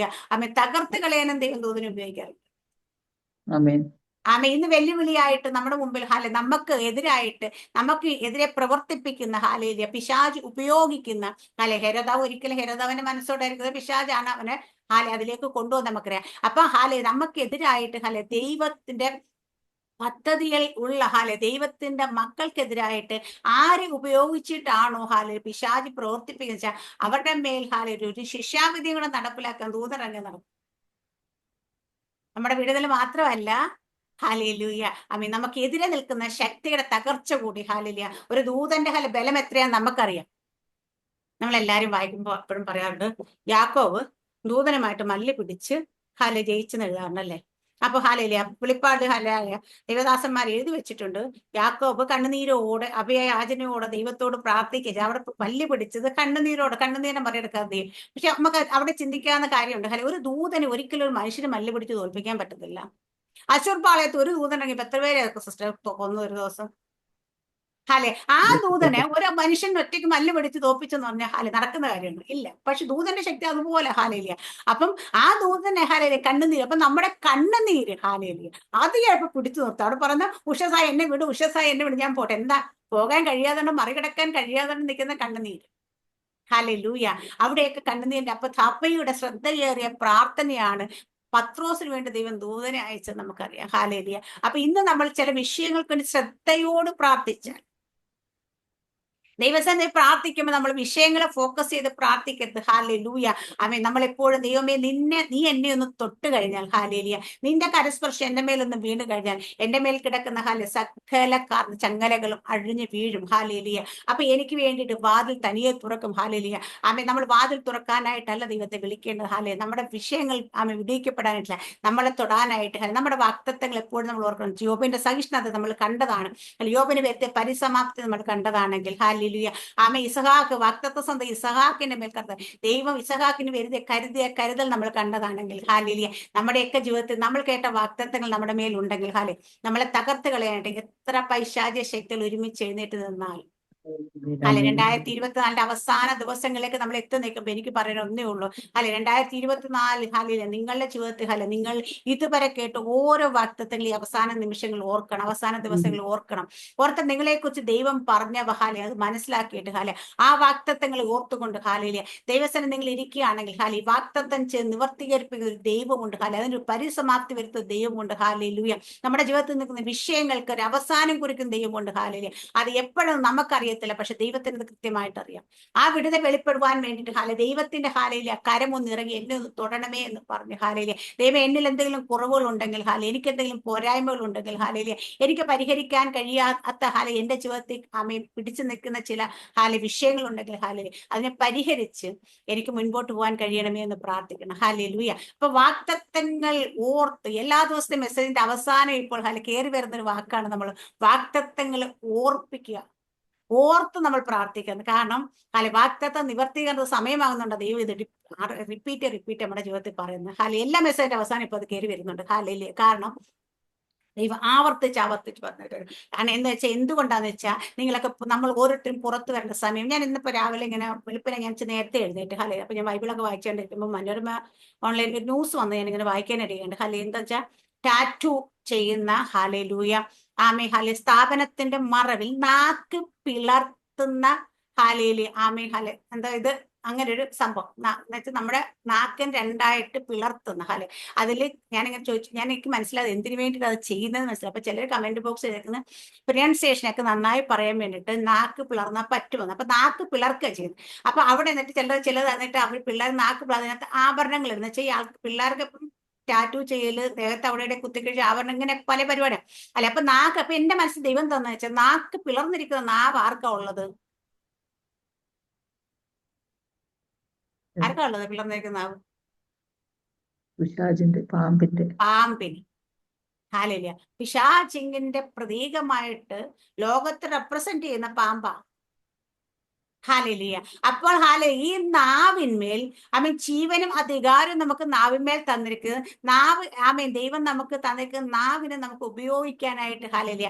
[SPEAKER 1] തകർത്ത് കളയാനും ദൈവം ദൂതനെ ഉപയോഗിക്കാറുണ്ട്. ഇന്ന് വെല്ലുവിളിയായിട്ട് നമ്മുടെ മുമ്പിൽ നമുക്ക് എതിരെ പ്രവർത്തിപ്പിക്കുന്ന പിശാജ് ഉപയോഗിക്കുന്ന ഹെരോദാവ് ഒരിക്കലും ഹെരോദാവിന്റെ മനസ്സോടായിരിക്കുന്നത് പിശാജാണ് അവനെ അതിലേക്ക് കൊണ്ടുവന്ന് നമുക്കറിയാം. അപ്പൊ നമുക്കെതിരായിട്ട് ദൈവത്തിന്റെ പദ്ധതികൾ ഉള്ള ദൈവത്തിന്റെ മക്കൾക്കെതിരായിട്ട് ആര് ഉപയോഗിച്ചിട്ടാണോ പിശാചി പ്രവർത്തിപ്പിക്കുക അവരുടെ മേൽ ഒരു ശിക്ഷാവിധി കൂടെ നടപ്പിലാക്കാൻ ദൂതൻ തന്നെ നടക്കും. നമ്മുടെ വിടുതൽ മാത്രമല്ല ഹാലേലൂയ നമുക്കെതിരെ നിൽക്കുന്ന ശക്തിയുടെ തകർച്ച കൂടി ഹാലേലൂയ. ഒരു ദൂതന്റെ ബലം എത്രയാന്ന് നമുക്കറിയാം. നമ്മളെല്ലാരും വായിക്കുമ്പോൾ എപ്പോഴും പറയാറുണ്ട്, യാക്കോബ് ദൂതനുമായിട്ട് മല്ലി പിടിച്ച് ജയിച്ചെന്ന് എഴുതാറുണ്ടല്ലേ. അപ്പൊ വെളിപ്പാട് ദൈവദാസന്മാർ എഴുതി വെച്ചിട്ടുണ്ട്, യാക്കോബ് കണ്ണുനീരോട് അഭയയാചനയോടെ ദൈവത്തോട് പ്രാർത്ഥിക്കുക. അവിടെ പല്ലി പിടിച്ചത് കണ്ണുനീരെ മറിയെടുക്കാതെ ചെയ്യും. പക്ഷെ നമുക്ക് അവിടെ ചിന്തിക്കാവുന്ന കാര്യമുണ്ട്, ഒരു ദൂതന് ഒരിക്കലും ഒരു മനുഷ്യന് മല്ലി പിടിച്ച് തോൽപ്പിക്കാൻ പറ്റത്തില്ല. അശൂർ പാളയത്ത് ഒരു ദൂതനുണ്ടെങ്കിൽ 10 പേരെ സിസ്റ്റർ കൊന്നു ഒരു ദിവസം. ആ ദൂതനെ ഒരു മനുഷ്യൻ ഒറ്റയ്ക്ക് മല്ല് പിടിച്ച് തോപ്പിച്ചെന്ന് പറഞ്ഞാൽ നടക്കുന്ന കാര്യമാണ് ഇല്ല. പക്ഷെ ദൂതന്റെ ശക്തി അതുപോലെ ഹാലേലിയ. അപ്പം ആ ദൂതനെ കണ്ണുനീര്, അപ്പൊ നമ്മുടെ കണ്ണുനീര് ഹാലേലിയ അത് ചിലപ്പോൾ പിടിച്ചു നിർത്തും. അവിടെ പറഞ്ഞ ഉഷസായി എന്നെ വിട്, ഞാൻ പോട്ടെ. എന്താ പോകാൻ കഴിയാതെ മറികടക്കാൻ കഴിയാതെ നിൽക്കുന്ന കണ്ണുനീര് ഹാലേലൂയ. അവിടെയൊക്കെ കണ്ണുനീരിന്റെ അപ്പൊ സഭയുടെ ശ്രദ്ധയേറിയ പ്രാർത്ഥനയാണ് പത്രോസിന് വേണ്ടി ദൈവം ദൂതനെ അയച്ചത് നമുക്കറിയാം. ഹാലേലിയ. അപ്പൊ ഇന്ന് നമ്മൾ ചില വിഷയങ്ങൾക്ക് വേണ്ടി ശ്രദ്ധയോട് പ്രാർത്ഥിച്ചാൽ, ദൈവസന്നിധി പ്രാർത്ഥിക്കുമ്പോൾ നമ്മൾ വിഷയങ്ങളെ ഫോക്കസ് ചെയ്ത് പ്രാർത്ഥിക്കരുത്. ഹാലേലൂയ. നമ്മൾ എപ്പോഴും ദൈവമേ നീ എന്നെ ഒന്ന് തൊട്ട് കഴിഞ്ഞാൽ ഹാലേലിയ, നിന്റെ കരസ്പർശം എന്റെ മേലൊന്ന് വീണ് കഴിഞ്ഞാൽ എന്റെ മേൽ കിടക്കുന്ന സകല ചങ്ങലകളും അഴിഞ്ഞു വീഴും. ഹാലേലിയ. അപ്പൊ എനിക്ക് വേണ്ടിയിട്ട് വാതിൽ തനിയെ തുറക്കും. ഹാലേലിയ. നമ്മൾ വാതിൽ തുറക്കാനായിട്ടല്ല ദൈവത്തെ വിളിക്കേണ്ടത്. നമ്മുടെ വിഷയങ്ങൾ വിടിയിക്കപ്പെടാനായിട്ടില്ല, നമ്മളെ തൊടാനായിട്ട്. നമ്മുടെ വാഗ്ദത്തങ്ങൾ എപ്പോഴും നമ്മൾ ഓർക്കണം. യോബിന്റെ സഹിഷ്ണുത നമ്മൾ കണ്ടതാണ്. യോബിന് വരുത്തിയ പരിസമാപ്തി നമ്മൾ കണ്ടതാണെങ്കിൽ ഹാലി ഹാലേലുയ. ആമേ ഇസഹാക്ക് വാഗ്ദത്ത സ്വന്തം ഇസഹാക്കിന്റെ മേൽ കരുതൽ ദൈവം ഇസഹാക്കിന് കരുതിയ കരുതൽ നമ്മൾ കണ്ടതാണെങ്കിൽ ഹാലേലുയ, നമ്മുടെയൊക്കെ ജീവിതത്തിൽ നമ്മൾ കേട്ട വാഗ്ദത്തങ്ങൾ നമ്മുടെ മേൽ ഉണ്ടെങ്കിൽ ഹാലെ നമ്മളെ തകർത്ത് കളയാനായിട്ട് എത്ര പൈശാചിക ശക്തികൾ ഒരുമിച്ച് എഴുന്നേറ്റ് നിന്നാൽ അല്ലെ 2024 അവസാന ദിവസങ്ങളിലേക്ക് നമ്മൾ എത്തി നിൽക്കുമ്പോൾ എനിക്ക് പറയാൻ ഒന്നേ ഉള്ളൂ, അല്ലെ 2024 ഹാലിലെ നിങ്ങളുടെ ജീവിതത്തിൽ ഹാലെ നിങ്ങൾ ഇതുവരെ കേട്ട് ഓരോ വാഗ്ദത്തങ്ങൾ ഈ അവസാന നിമിഷങ്ങൾ ഓർക്കണം, അവസാന ദിവസങ്ങൾ ഓർക്കണം. ഓർത്ത് നിങ്ങളെ കുറിച്ച് ദൈവം പറഞ്ഞ ഹാലെ അത് മനസ്സിലാക്കിയിട്ട് ഹാലെ ആ വാഗ്ദത്തങ്ങൾ ഓർത്തുകൊണ്ട് ഹാലിലെ ദൈവസേന നിങ്ങൾ ഇരിക്കുകയാണെങ്കിൽ ഹാലി വാഗ്ദത്തം ചെയ്ത് നിവർത്തീകരിപ്പിക്കുന്ന ഒരു ദൈവമുണ്ട് ഹാലെ, അതിനൊരു പരിസമാപ്തി വരുത്തുന്ന ദൈവമുണ്ട് ഹാലൂയ. നമ്മുടെ ജീവിതത്തിൽ നിൽക്കുന്ന വിഷയങ്ങൾക്ക് ഒരു അവസാനം കുറിക്കുന്ന ദൈവമുണ്ട് ഹാലിലെ. അത് എപ്പോഴും നമുക്കറിയത്തില്ല, പക്ഷെ ദൈവത്തിന് ഇത് കൃത്യമായിട്ട് അറിയാം. ആ വിടുതൽ വെളിപ്പെടുവാൻ വേണ്ടിയിട്ട് ഹാലെ ദൈവത്തിന്റെ ഹാലയിലെ കരമൊന്ന് ഇറങ്ങി എന്നെ ഒന്ന് തൊടണമേ എന്ന് പറഞ്ഞു ഹാലയിലെ. ദൈവം എന്നിൽ എന്തെങ്കിലും കുറവുകൾ ഉണ്ടെങ്കിൽ ഹാലെ, എനിക്ക് എന്തെങ്കിലും പോരായ്മകൾ ഉണ്ടെങ്കിൽ ഹാലയിലെ, എനിക്ക് പരിഹരിക്കാൻ കഴിയാത്ത ഹാലെ എന്റെ ജീവിതത്തിൽ അമ്മയെ പിടിച്ചു നിൽക്കുന്ന ചില ഹാലെ വിഷയങ്ങൾ ഉണ്ടെങ്കിൽ ഹാലയിലെ അതിനെ പരിഹരിച്ച് എനിക്ക് മുൻപോട്ട് പോകാൻ കഴിയണമേ എന്ന് പ്രാർത്ഥിക്കണം. ഹാലൂയ. അപ്പൊ വാഗ്ദത്തങ്ങൾ ഓർത്ത് എല്ലാ ദിവസത്തെയും മെസ്സേജിന്റെ അവസാനം ഇപ്പോൾ ഹാലെ കയറി വരുന്നൊരു വാക്കാണ് നമ്മൾ വാഗ്ദത്തങ്ങൾ ഓർപ്പിക്കുക, ഓർത്ത് നമ്മൾ പ്രാർത്ഥിക്കുന്നത്. കാരണം ഹാലെ വാഗ്ദത്തം നിവർത്തീകരണ സമയമാകുന്നുണ്ട്. ദൈവം ഇത് റിപ്പീറ്റ് നമ്മുടെ ജീവിതത്തിൽ പറയുന്നത് ഹാലെ എല്ലാ മെസ്സേജിന്റെ അവസാനം ഇപ്പൊ അത് കയറി വരുന്നുണ്ട് ഹാലയില്. കാരണം ദൈവം ആവർത്തിച്ച് പറഞ്ഞിട്ടുണ്ട്. കാരണം എന്ന് വെച്ചാൽ എന്തുകൊണ്ടാന്ന് വെച്ചാൽ നിങ്ങളൊക്കെ നമ്മൾ ഓരോരുത്തരും പുറത്തു വരേണ്ട സമയം. ഞാൻ ഇന്നിപ്പോ രാവിലെ ഇങ്ങനെ വെളുപ്പിനെ ഞാൻ നേരത്തെ എഴുന്നേറ്റ് ഹാലെ, അപ്പൊ ഞാൻ ബൈബിളൊക്കെ വായിച്ചുകൊണ്ടിരിക്കുമ്പോൾ മനോരമ ഓൺലൈൻ ഒരു ന്യൂസ് വന്ന് ഞാൻ ഇങ്ങനെ വായിക്കാനിടയുണ്ട് ഹാലെ. എന്താ വെച്ചാൽ ടാറ്റു ചെയ്യുന്ന ഹാലൂയ ആമേ ഹാലെ സ്ഥാപനത്തിന്റെ മറവിൽ നാക്ക് പിളർത്തുന്ന ഹാലയില് ആമേ ഹാലെ എന്താ ഇത് അങ്ങനെ ഒരു സംഭവം എന്നുവെച്ചാൽ നമ്മുടെ നാക്കൻ രണ്ടായിട്ട് പിളർത്തുന്ന ഹാലെ. അതിൽ ഞാനിങ്ങനെ ചോദിച്ചു, എനിക്ക് മനസ്സിലായത് എന്തിനു വേണ്ടിയിട്ട് അത് ചെയ്യുന്നത് മനസ്സിലായി. അപ്പൊ ചിലർ കമന്റ് ബോക്സ് ചെയ്തേക്കുന്ന പ്രൊനൗൺസിയേഷനൊക്കെ നന്നായി പറയാൻ വേണ്ടിയിട്ട് നാക്ക് പിളർന്നാൽ പറ്റുമെന്ന്. അപ്പൊ നാക്ക് പിളർക്കുക ചെയ്യുന്നത്. അപ്പൊ അവിടെ എന്നിട്ട് ചിലത് എന്നിട്ട് അവർ പിള്ളേർ നാക്ക് പിളർന്നതിനകത്ത് ആഭരണങ്ങൾ ഇടുന്ന വെച്ചാൽ പിള്ളേർക്ക് ടാറ്റു ചെയ്യല് ദേഹത്ത് അവിടെ കുത്തിക്കഴിച്ച് ആവരണം ഇങ്ങനെ പല പരിപാടിയാണ് അല്ലെ. അപ്പൊ നാക്ക് അപ്പൊ എന്റെ മനസ്സിൽ ദൈവം തന്നെ വെച്ചാൽ നാക്ക് പിളർന്നിരിക്കുന്ന നാവ് ആർക്കാ ഉള്ളത്? ആർക്കാ ഉള്ളത് പിളർന്നിരിക്കുന്ന നാവ്? പാമ്പിന്. ഹാലയില്ല. പിശാചിങ്ങിന്റെ പ്രതീകമായിട്ട് ലോകത്തെ റെപ്രസെന്റ് ചെയ്യുന്ന പാമ്പാ. ഹാലലിയ. അപ്പോൾ ഈ നാവിന്മേൽ ജീവനും അധികാരവും നമുക്ക് നാവിന്മേൽ തന്നിരിക്കുന്നത്. നാവ് ദൈവം നമുക്ക് തന്നിരിക്കുന്ന നാവിനെ നമുക്ക് ഉപയോഗിക്കാനായിട്ട് ഹാലലിയ.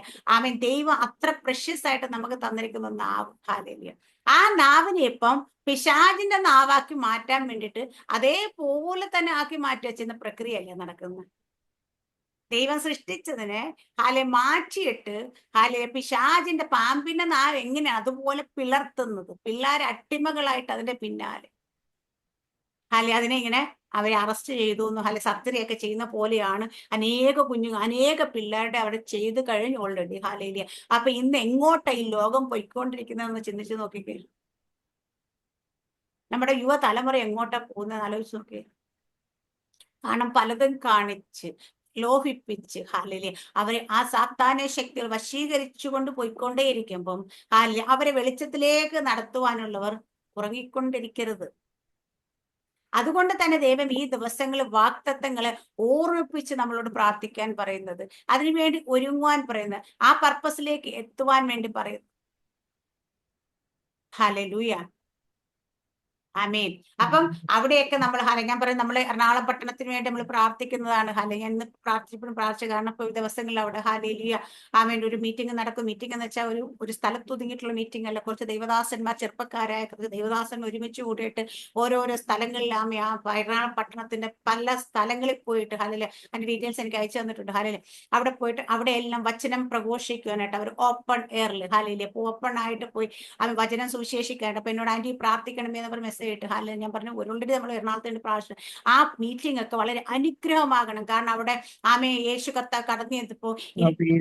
[SPEAKER 1] ദൈവം അത്ര പ്രഷ്യസ് ആയിട്ട് നമുക്ക് തന്നിരിക്കുന്ന നാവ് ഹാലലിയ. ആ നാവിനെ ഇപ്പം പിശാചിന്റെ നാവാക്കി മാറ്റാൻ വേണ്ടിയിട്ട് അതേപോലെ തന്നെ ആക്കി മാറ്റി വെച്ചിരുന്ന പ്രക്രിയയല്ലേ നടക്കുന്നത്. ദൈവം സൃഷ്ടിച്ചതിനെ മാറ്റിയിട്ട് പിശാചിന്റെ പാമ്പിന്റെ നാവ് എങ്ങനെ അതുപോലെ പിളർത്തുന്നത്, പിള്ളേരെ അട്ടിമകളായിട്ട് അതിന്റെ പിന്നാലെ അതിനെ ഇങ്ങനെ അവരെ അറസ്റ്റ് ചെയ്തു എന്ന് സർജറിയൊക്കെ ചെയ്യുന്ന പോലെയാണ് അനേക പിള്ളേരുടെ അവിടെ ചെയ്ത് കഴിഞ്ഞു ഓൾറെഡി ഹാലയിലിയ. അപ്പൊ ഇന്ന് എങ്ങോട്ടാ ഈ ലോകം പൊയ്ക്കൊണ്ടിരിക്കുന്നതെന്ന് ചിന്തിച്ചു നോക്കിക്കേ. നമ്മുടെ യുവതലമുറ എങ്ങോട്ടാ പോകുന്നത് ആലോചിച്ച് നോക്കിയേ. കാരണം പലതും കാണിച്ച് ലോഹിപ്പിച്ച് ഹാലിലെ അവരെ ആ സാത്താന്യ ശക്തികൾ വശീകരിച്ചുകൊണ്ട് പോയിക്കൊണ്ടേയിരിക്കുമ്പം അവരെ വെളിച്ചത്തിലേക്ക് നടത്തുവാനുള്ളവർ ഉറങ്ങിക്കൊണ്ടിരിക്കരുത്. അതുകൊണ്ട് തന്നെ ദൈവം ഈ ദിവസങ്ങൾ വാഗ്ദത്തങ്ങളെ ഓർമ്മിപ്പിച്ച് നമ്മളോട് പ്രാർത്ഥിക്കാൻ പറയുന്നത്, അതിനുവേണ്ടി ഒരുങ്ങുവാൻ പറയുന്നത്, ആ പർപ്പസിലേക്ക് എത്തുവാൻ വേണ്ടി പറയുന്നു. ഹല്ലേലൂയ, ആമേൻ. അപ്പം അവിടെയൊക്കെ നമ്മൾ ഞാൻ പറയും നമ്മൾ എറണാകുളം പട്ടണത്തിന് വേണ്ടി നമ്മൾ പ്രാർത്ഥിക്കുന്നതാണ്. ഞാൻ ഇന്ന് പ്രാർത്ഥിച്ചു. കാരണം ഇപ്പൊ ദിവസങ്ങളിൽ അവിടെ ഹാലേലിയ ആമേൻ ഒരു മീറ്റിംഗ് നടക്കും. മീറ്റിംഗ് എന്ന് വെച്ചാൽ ഒരു സ്ഥലത്ത് ഒതുങ്ങിയിട്ടുള്ള മീറ്റിംഗ് അല്ല. കുറച്ച് ദൈവദാസന്മാർ, ചെറുപ്പക്കാരായ ദൈവദാസന്മാർ ഒരുമിച്ച് കൂടിയിട്ട് ഓരോരോ സ്ഥലങ്ങളിൽ ആ എറണാകുളം പട്ടണത്തിന്റെ പല സ്ഥലങ്ങളിൽ പോയിട്ട് ഹാലേലിയ അതിന്റെ ഡീറ്റെയിൽസ് എനിക്ക് അയച്ചു തന്നിട്ടുണ്ട്. ഹാലേലിയ അവിടെ പോയിട്ട് അവിടെ എല്ലാം വചനം പ്രഘോഷിക്കുവാനായിട്ട് അവർ ഓപ്പൺ എയറിൽ ഹാലേലിയ ഓപ്പൺ ആയിട്ട് പോയി അവർ വചനം സുവിശേഷിക്കാനായിട്ട്. അപ്പൊ എന്നോട് ആന്റി പ്രാർത്ഥിക്കണമേ എന്ന് മെസ്സേജ് ഇട്ട് ഹാല ഞാൻ പറഞ്ഞു ഒരുണ്ടി നമ്മൾ എറണാകുളത്തിന്റെ പ്രാവശ്യം ആ മീറ്റിംഗ് ഒക്കെ വളരെ അനുഗ്രഹമാകണം. കാരണം അവിടെ യേശു കർത്താവ് കടന്നു ചെന്നപ്പോ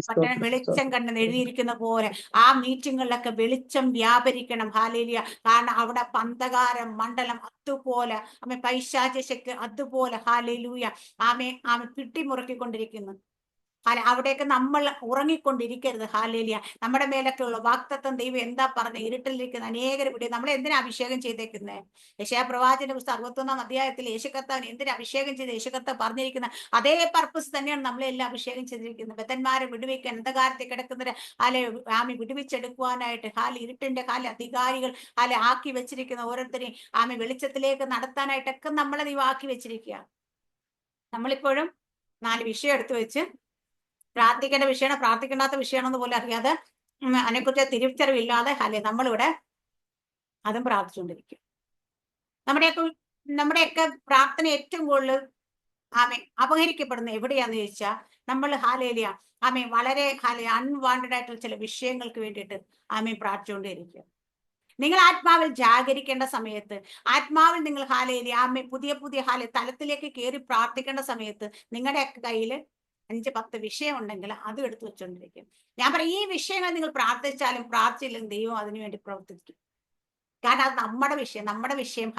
[SPEAKER 1] പട്ടണം വെളിച്ചം കണ്ടെന്ന് എഴുതിയിരിക്കുന്ന പോലെ ആ മീറ്റിങ്ങുകളിലൊക്കെ വെളിച്ചം വ്യാപരിക്കണം. ഹാലേലിയ. കാരണം അവിടെ അന്ധകാരം മണ്ഡലം അതുപോലെ പൈശാച ശക്തി അതുപോലെ ഹാലേലൂയ പിട്ടിമുറുക്കിക്കൊണ്ടിരിക്കുന്നു. അവിടെയൊക്കെ നമ്മൾ ഉറങ്ങിക്കൊണ്ടിരിക്കരുത്. ഹാലേലിയ. നമ്മുടെ മേലൊക്കെ ഉള്ള വാഗ്ദത്തം ദൈവം എന്താ പറഞ്ഞ, ഇരുട്ടിലിരിക്കുന്ന അനേകർ വിടി നമ്മളെ എന്തിനാ അഭിഷേകം ചെയ്തേക്കുന്നത്? യെശയ്യാ പ്രവാചകന്റെ പുസ്തകം 61 അധ്യായത്തിൽ യേശു കർത്താവിനെ എന്തിനാ അഭിഷേകം ചെയ്ത് യേശു കർത്താവ് പറഞ്ഞിരിക്കുന്ന അതേ പർപ്പസ് തന്നെയാണ് നമ്മളെല്ലാം അഭിഷേകം ചെയ്തിരിക്കുന്നത്. ബദ്ധന്മാരെ വിടുവിക്കാൻ, അന്ധകാരത്തിൽ കിടക്കുന്നവരെ ആമി വിടുവിച്ചെടുക്കുവാനായിട്ട്, ഇരുട്ടിന്റെ അധികാരികൾ ആക്കി വെച്ചിരിക്കുന്ന ഓരോരുത്തരെയും വെളിച്ചത്തിലേക്ക് നടത്താനായിട്ടൊക്കെ നമ്മളെ ദൈവം ആക്കി വെച്ചിരിക്കുക. നമ്മളിപ്പോഴും 4 വിഷയം എടുത്തു വെച്ച് പ്രാർത്ഥിക്കേണ്ട വിഷയമാണ്, പ്രാർത്ഥിക്കേണ്ടാത്ത വിഷയമാണെന്ന് പോലും അറിയാതെ അതിനെക്കുറിച്ച് തിരിച്ചറിവില്ലാതെ നമ്മളിവിടെ അതും പ്രാർത്ഥിച്ചുകൊണ്ടിരിക്കും. നമ്മുടെയൊക്കെ പ്രാർത്ഥന ഏറ്റവും കൂടുതൽ അപഹരിക്കപ്പെടുന്ന എവിടെയാന്ന് ചോദിച്ചാൽ നമ്മൾ വളരെ അൺവാണ്ടഡ് ആയിട്ടുള്ള ചില വിഷയങ്ങൾക്ക് വേണ്ടിയിട്ട് പ്രാർത്ഥിച്ചുകൊണ്ടേയിരിക്കുക. നിങ്ങൾ ആത്മാവിൽ ജാഗരിക്കേണ്ട സമയത്ത്, ആത്മാവിൽ നിങ്ങൾ പുതിയ പുതിയ തലത്തിലേക്ക് കയറി പ്രാർത്ഥിക്കേണ്ട സമയത്ത് നിങ്ങളുടെയൊക്കെ കയ്യിൽ 5-10 വിഷയം ഉണ്ടെങ്കിൽ അത് എടുത്തു വെച്ചുകൊണ്ടിരിക്കും. ഞാൻ പറയും, ഈ വിഷയങ്ങൾ നിങ്ങൾ പ്രാർത്ഥിച്ചാലും പ്രാർത്ഥിച്ചില്ലെങ്കിൽ ദൈവം അതിനുവേണ്ടി പ്രവർത്തിക്കും. കാരണം അത് നമ്മുടെ വിഷയം